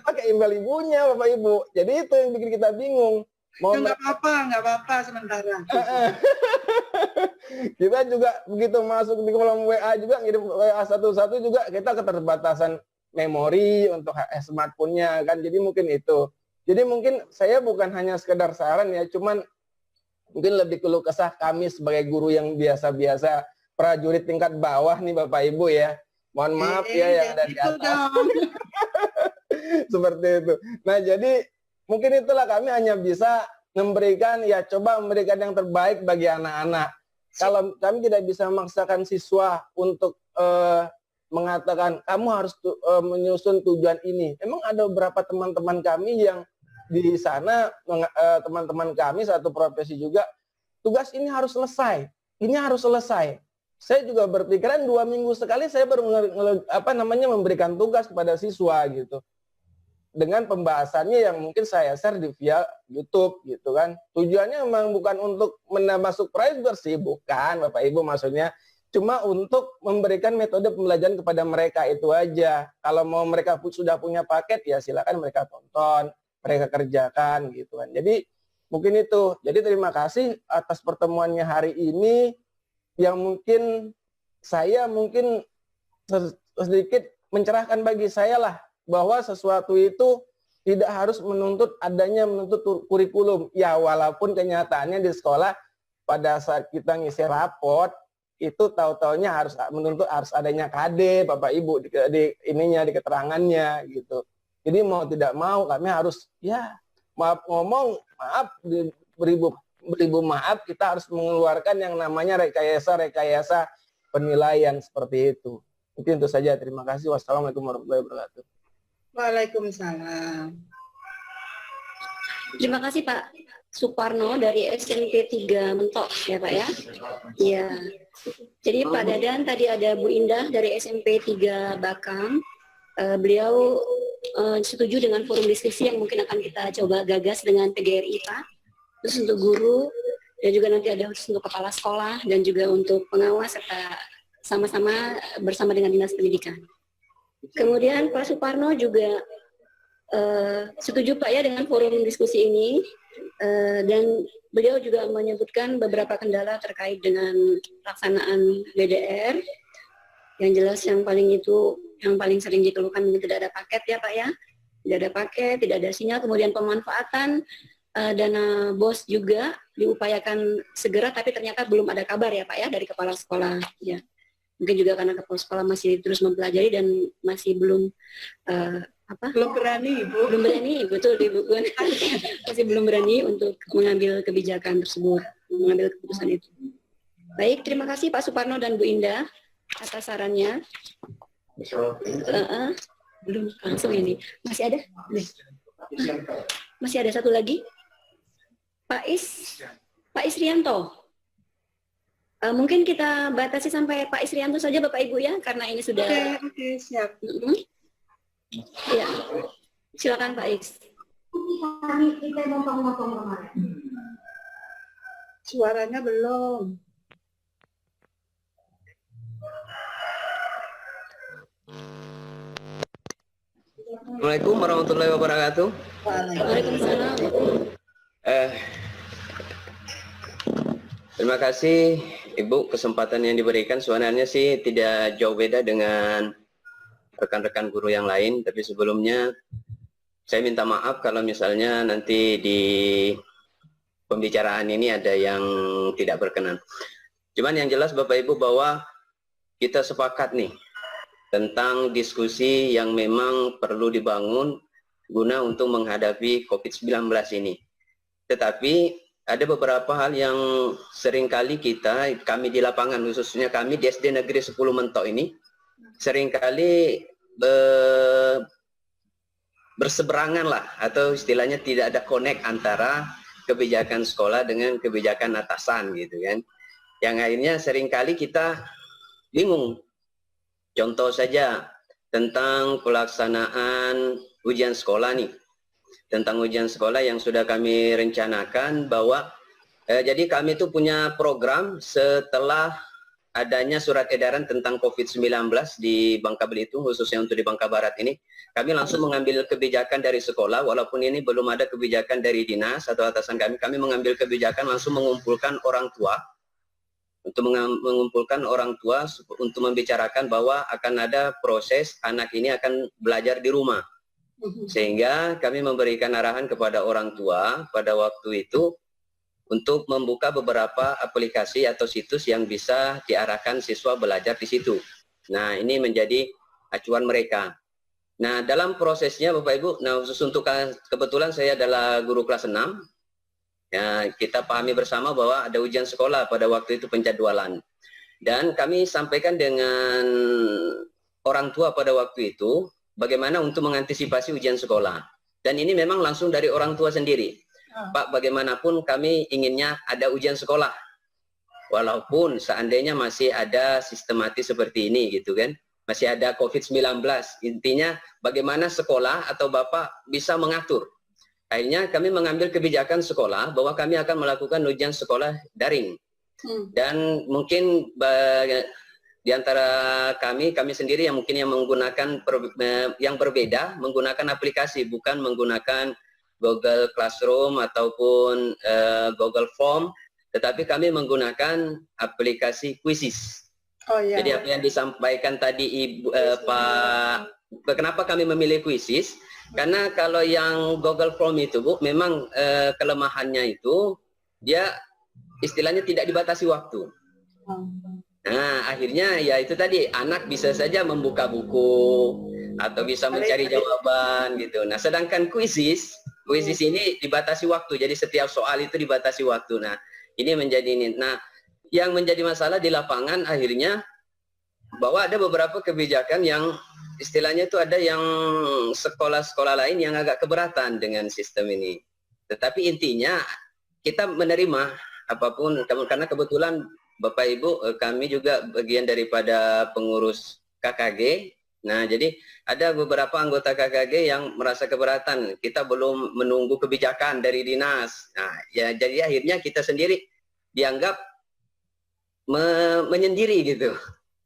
pakai email ibunya Bapak Ibu. Jadi itu yang bikin kita bingung. Nggak apa-apa sementara. Kita juga begitu masuk di kolom WA juga, ngirim WA satu-satu juga kita keterbatasan memori untuk smartphone-nya kan. Jadi mungkin itu. Jadi mungkin saya bukan hanya sekedar saran ya, cuman mungkin lebih keluh kesah kami sebagai guru yang biasa-biasa, prajurit tingkat bawah nih Bapak Ibu ya. Mohon maaf ya yang ada di atas. Seperti itu. Nah, jadi mungkin itulah kami hanya bisa memberikan, ya coba memberikan yang terbaik bagi anak-anak. Kalau kami tidak bisa memaksakan siswa untuk mengatakan kamu harus menyusun tujuan ini. Memang ada beberapa teman-teman kami yang di sana, teman-teman kami satu profesi juga, tugas ini harus selesai. Ini harus selesai. Saya juga berpikiran 2 minggu sekali saya baru memberikan tugas kepada siswa gitu. Dengan pembahasannya yang mungkin saya share di via YouTube gitu kan. Tujuannya memang bukan untuk menambah subscriber sih, bukan Bapak Ibu maksudnya. Cuma untuk memberikan metode pembelajaran kepada mereka itu aja. Kalau mau mereka sudah punya paket ya silakan mereka tonton, mereka kerjakan gitu kan. Jadi mungkin itu. Jadi terima kasih atas pertemuannya hari ini yang mungkin saya sedikit mencerahkan bagi saya lah. Bahwa sesuatu itu tidak harus menuntut kurikulum. Ya walaupun kenyataannya di sekolah pada saat kita ngisi raport, itu tahu-taunya harus menuntut harus adanya KD, Bapak Ibu di keterangannya gitu. Jadi mau tidak mau kami harus ya maaf ngomong, maaf beribu maaf, kita harus mengeluarkan yang namanya rekayasa penilaian seperti itu. Mungkin itu saja. Terima kasih. Wassalamualaikum warahmatullahi wabarakatuh. Waalaikumsalam. Terima kasih Pak Suparno dari SMP 3 Mentok ya Pak ya. Iya. Jadi Pak Dadan, tadi ada Bu Indah dari SMP 3 Bakam. Beliau setuju dengan forum diskusi yang mungkin akan kita coba gagas dengan PGRI Pak. Terus untuk guru dan juga nanti ada khusus untuk kepala sekolah dan juga untuk pengawas serta sama-sama bersama dengan Dinas Pendidikan. Kemudian Pak Suparno juga setuju Pak ya dengan forum diskusi ini dan beliau juga menyebutkan beberapa kendala terkait dengan pelaksanaan BDR. Yang jelas yang paling sering dikeluhkan mungkin tidak ada paket ya Pak ya, tidak ada paket, tidak ada sinyal, kemudian pemanfaatan dana BOS juga diupayakan segera, tapi ternyata belum ada kabar ya Pak ya dari kepala sekolah ya. Mungkin juga karena kepala sekolah masih terus mempelajari dan masih belum belum berani Ibu. Belum berani, betul Ibu. Masih belum berani untuk mengambil kebijakan tersebut, mengambil keputusan itu. Baik, terima kasih Pak Suparno dan Bu Indah atas sarannya. Belum langsung ini. Masih ada? Masih ada satu lagi? Pak Isrianto. Mungkin kita batasi sampai Pak Isrianto saja Bapak Ibu ya, karena ini sudah. Oke, siap. Ya, silakan Pak Is. Suaranya belum. Assalamualaikum warahmatullahi wabarakatuh. Waalaikumsalam. Terima kasih Ibu kesempatan yang diberikan. Sebenarnya sih tidak jauh beda dengan rekan-rekan guru yang lain, tapi sebelumnya saya minta maaf kalau misalnya nanti di pembicaraan ini ada yang tidak berkenan. Cuman yang jelas Bapak Ibu bahwa kita sepakat nih tentang diskusi yang memang perlu dibangun guna untuk menghadapi COVID-19 ini. Tetapi ada beberapa hal yang seringkali kami di lapangan, khususnya kami di SD Negeri 10 Mentok ini, seringkali berseberangan lah, atau istilahnya tidak ada connect antara kebijakan sekolah dengan kebijakan atasan gitu kan. Yang akhirnya seringkali kita bingung. Contoh saja tentang pelaksanaan ujian sekolah nih. Tentang ujian sekolah yang sudah kami rencanakan bahwa jadi kami itu punya program setelah adanya surat edaran tentang COVID-19 di Bangka Belitung, khususnya untuk di Bangka Barat ini, kami langsung mengambil kebijakan dari sekolah, walaupun ini belum ada kebijakan dari dinas atau atasan kami mengambil kebijakan langsung mengumpulkan orang tua, untuk membicarakan bahwa akan ada proses anak ini akan belajar di rumah. Sehingga kami memberikan arahan kepada orang tua pada waktu itu untuk membuka beberapa aplikasi atau situs yang bisa diarahkan siswa belajar di situ. Nah, ini menjadi acuan mereka. Nah, dalam prosesnya Bapak Ibu, nah khusus untuk kebetulan saya adalah guru kelas 6. Ya, kita pahami bersama bahwa ada ujian sekolah pada waktu itu penjadwalan. Dan kami sampaikan dengan orang tua pada waktu itu bagaimana untuk mengantisipasi ujian sekolah. Dan ini memang langsung dari orang tua sendiri. Pak, bagaimanapun kami inginnya ada ujian sekolah. Walaupun seandainya masih ada sistematis seperti ini gitu kan. Masih ada COVID-19. Intinya bagaimana sekolah atau Bapak bisa mengatur. Akhirnya kami mengambil kebijakan sekolah bahwa kami akan melakukan ujian sekolah daring. Dan mungkin di antara kami sendiri yang mungkin yang menggunakan yang berbeda, menggunakan aplikasi, bukan menggunakan Google Classroom ataupun Google Form, tetapi kami menggunakan aplikasi Quizzes. Oh, iya. Jadi apa yang disampaikan tadi Ibu, Pak, kenapa kami memilih Quizzes? Karena kalau yang Google Form itu Bu, memang kelemahannya itu dia istilahnya tidak dibatasi waktu. Nah, akhirnya ya itu tadi, anak bisa saja membuka buku atau bisa mencari jawaban gitu. Nah, sedangkan kuisis ini dibatasi waktu. Jadi setiap soal itu dibatasi waktu. Nah, ini menjadi ini. Nah, yang menjadi masalah di lapangan akhirnya bahwa ada beberapa kebijakan yang istilahnya itu ada yang sekolah-sekolah lain yang agak keberatan dengan sistem ini. Tetapi intinya kita menerima apapun, karena kebetulan Bapak Ibu, kami juga bagian daripada pengurus KKG. Nah, jadi ada beberapa anggota KKG yang merasa keberatan. Kita belum menunggu kebijakan dari dinas. Nah, ya jadi akhirnya kita sendiri dianggap menyendiri gitu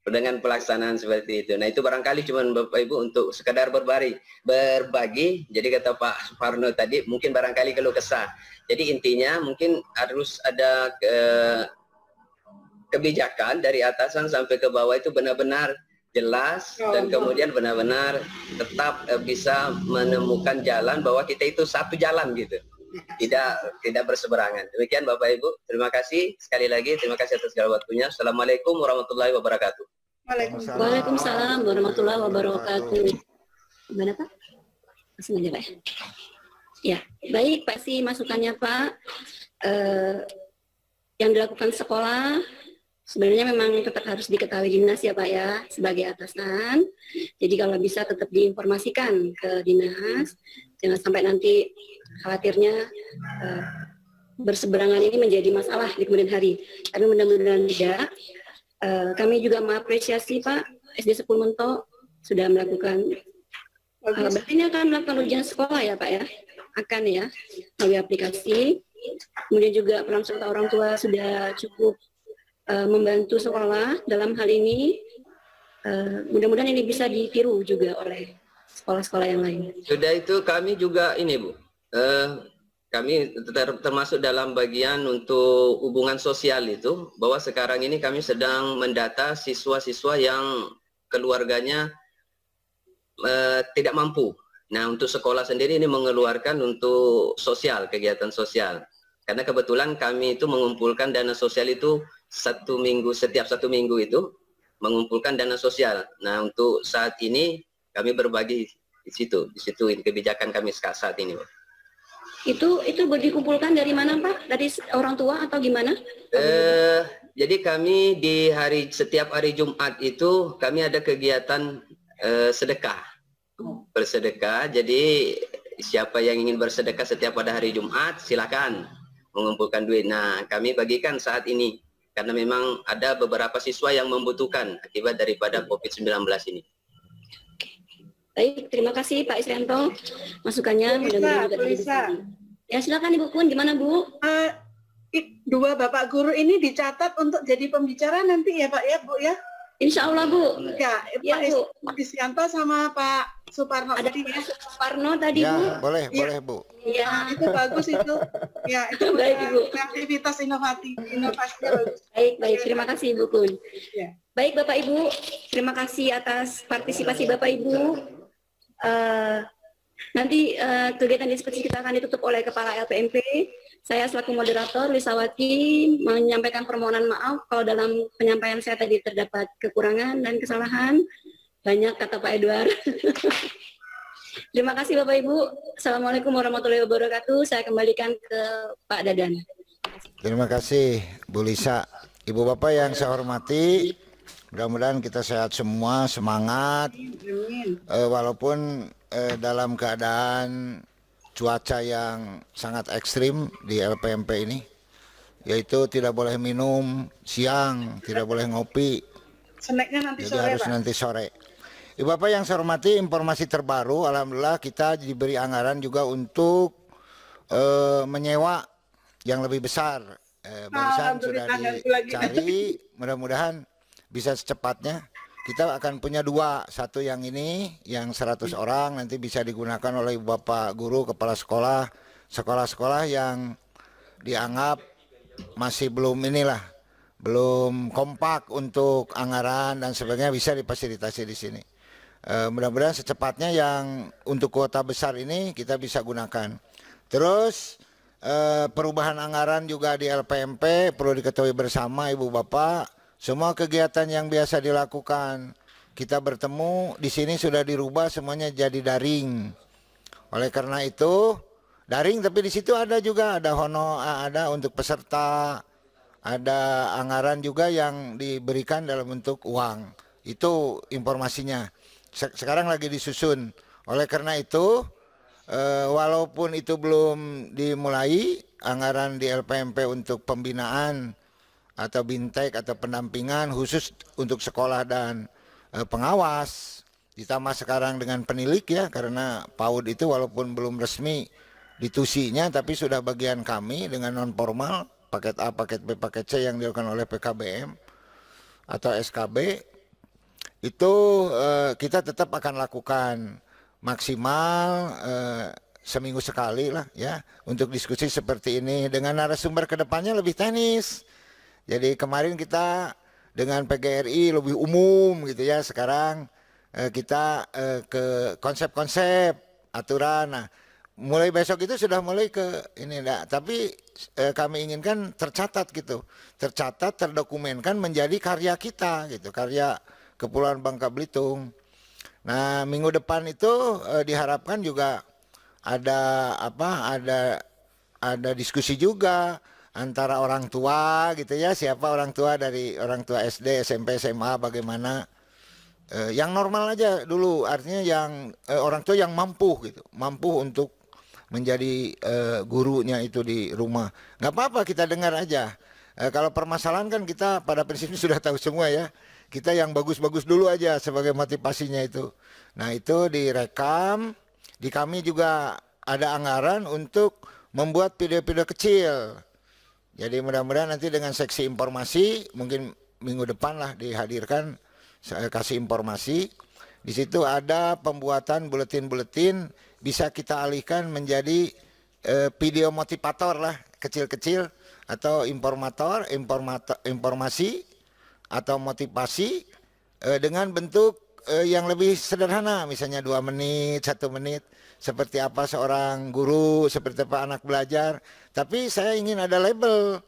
dengan pelaksanaan seperti itu. Nah, itu barangkali cuma Bapak Ibu untuk sekadar berbagi. Jadi kata Pak Suparno tadi, mungkin barangkali keluh kesah. Jadi intinya mungkin harus ada kebijakan dari atasan sampai ke bawah itu benar-benar jelas dan kemudian benar-benar tetap bisa menemukan jalan bahwa kita itu satu jalan gitu, tidak berseberangan. Demikian Bapak Ibu, terima kasih sekali lagi, terima kasih atas segala waktunya. Assalamualaikum warahmatullahi wabarakatuh. Waalaikumsalam warahmatullahi wabarakatuh. Gimana Pak? Langsung aja Pak. Ya, baik Pak sih masukannya Pak. Yang dilakukan sekolah sebenarnya memang tetap harus diketahui dinas ya Pak ya, sebagai atasan. Jadi kalau bisa tetap diinformasikan ke dinas, jangan sampai nanti khawatirnya berseberangan ini menjadi masalah di kemudian hari. Tapi mudah-mudahan tidak. Kami juga mengapresiasi Pak SD 10 Mentok sudah melakukan, berarti ini akan melakukan ujian sekolah ya Pak ya, akan ya, melalui aplikasi. Kemudian juga peran serta orang tua sudah cukup membantu sekolah dalam hal ini. Mudah-mudahan ini bisa ditiru juga oleh sekolah-sekolah yang lain. Sudah itu kami juga ini Bu, kami termasuk dalam bagian untuk hubungan sosial itu, bahwa sekarang ini kami sedang mendata siswa-siswa yang keluarganya tidak mampu. Nah, untuk sekolah sendiri ini mengeluarkan untuk sosial, kegiatan sosial. Karena kebetulan kami itu mengumpulkan dana sosial itu setiap satu minggu itu mengumpulkan dana sosial. Nah, untuk saat ini kami berbagi di situ kebijakan kami saat ini. Itu dikumpulkan dari mana Pak? Dari orang tua atau gimana? Jadi kami setiap hari Jumat itu kami ada kegiatan sedekah, bersedekah. Jadi siapa yang ingin bersedekah setiap pada hari Jumat silakan mengumpulkan duit. Nah, kami bagikan saat ini karena memang ada beberapa siswa yang membutuhkan akibat daripada COVID-19 ini. Baik, terima kasih Pak Isrianto masukannya. Ya silakan Ibu Kun, gimana Bu? Dua Bapak guru ini dicatat untuk jadi pembicara nanti ya Pak ya Bu ya? Insya Allah Bu. Ya, Pak Isrianto sama Pak Suparno. Ada Pak Suparno tadi ya, Bu. Boleh Bu. Ya, itu bagus itu. Ya, itu baik Ibu. Aktivitas inovasinya bagus. Baik, terima kasih Ibu Kun. Ya. Baik Bapak Ibu, terima kasih atas partisipasi Bapak Ibu. Nanti kegiatan diskusi kita akan ditutup oleh Kepala LPMP. Saya selaku moderator Lisawati menyampaikan permohonan maaf kalau dalam penyampaian saya tadi terdapat kekurangan dan kesalahan. Banyak kata Pak Edward. Terima kasih Bapak Ibu. Assalamualaikum warahmatullahi wabarakatuh. Saya kembalikan ke Pak Dadan. Terima kasih Bu Lisa. Ibu Bapak yang saya hormati, mudah-mudahan kita sehat semua, semangat. Walaupun dalam keadaan cuaca yang sangat ekstrim di LPMP ini, yaitu tidak boleh minum siang, tidak boleh ngopi. Snacknya nanti jadi sore, harus Pak. nanti sore. Ibu Bapak yang saya hormati, informasi terbaru, alhamdulillah kita diberi anggaran juga untuk menyewa yang lebih besar. Barusan sudah dicari, mudah-mudahan bisa secepatnya. Kita akan punya dua, satu yang ini, yang 100 orang nanti bisa digunakan oleh Bapak Guru, Kepala Sekolah, sekolah-sekolah yang dianggap masih belum belum kompak untuk anggaran dan sebagainya bisa difasilitasi di sini. Mudah-mudahan secepatnya yang untuk kuota besar ini kita bisa gunakan. Terus perubahan anggaran juga di LPMP perlu diketahui bersama Ibu Bapak. semua kegiatan yang biasa dilakukan kita bertemu di sini sudah dirubah semuanya jadi daring. Oleh karena itu daring, tapi di situ ada juga ada untuk peserta, ada anggaran juga yang diberikan dalam bentuk uang. Itu informasinya. Sekarang lagi disusun. Oleh karena itu, walaupun itu belum dimulai, anggaran di LPMP untuk pembinaan atau bintek atau pendampingan khusus untuk sekolah dan pengawas, ditambah sekarang dengan penilik ya, karena PAUD itu walaupun belum resmi ditusinya, tapi sudah bagian kami dengan non formal, paket A, paket B, paket C yang dilakukan oleh PKBM atau SKB, itu kita tetap akan lakukan maksimal seminggu sekali lah ya untuk diskusi seperti ini dengan narasumber kedepannya lebih teknis. Jadi kemarin kita dengan PGRI lebih umum gitu ya, sekarang kita ke konsep-konsep aturan. Nah, mulai besok itu sudah mulai ke ini, tapi kami inginkan tercatat gitu, tercatat, terdokumenkan menjadi karya kita gitu, karya Kepulauan Bangka Belitung. Nah, minggu depan itu diharapkan juga ada diskusi juga antara orang tua gitu ya, siapa orang tua dari orang tua SD, SMP, SMA, bagaimana yang normal aja dulu, artinya yang orang tua yang mampu gitu, mampu untuk menjadi gurunya itu di rumah. Nggak apa-apa, kita dengar aja. Kalau permasalahan kan kita pada prinsipnya sudah tahu semua ya. Kita yang bagus-bagus dulu aja sebagai motivasinya itu. Nah itu direkam, di kami juga ada anggaran untuk membuat video-video kecil. Jadi mudah-mudahan nanti dengan seksi informasi, mungkin minggu depan lah dihadirkan, saya kasih informasi. Di situ ada pembuatan buletin-buletin, bisa kita alihkan menjadi video motivator lah, kecil-kecil, atau informasi atau motivasi dengan bentuk yang lebih sederhana, misalnya 2 menit, 1 menit, seperti apa seorang guru, seperti apa anak belajar. Tapi saya ingin ada label,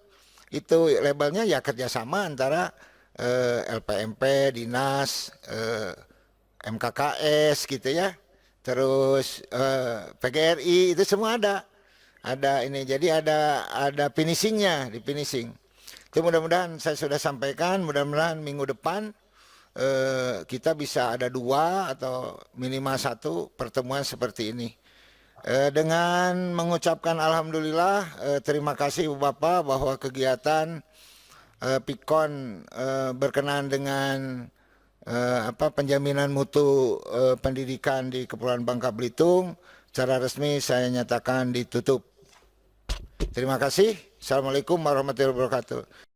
itu labelnya ya kerjasama antara LPMP, Dinas, MKKS gitu ya, terus PGRI, itu semua ada ini, jadi ada finishingnya, di finishing. Itu mudah-mudahan saya sudah sampaikan, mudah-mudahan minggu depan kita bisa ada 2 atau minimal 1 pertemuan seperti ini. Dengan mengucapkan alhamdulillah, terima kasih Ibu Bapak bahwa kegiatan PIKON berkenaan dengan penjaminan mutu pendidikan di Kepulauan Bangka Belitung secara resmi saya nyatakan ditutup. Terima kasih. Assalamualaikum warahmatullahi wabarakatuh.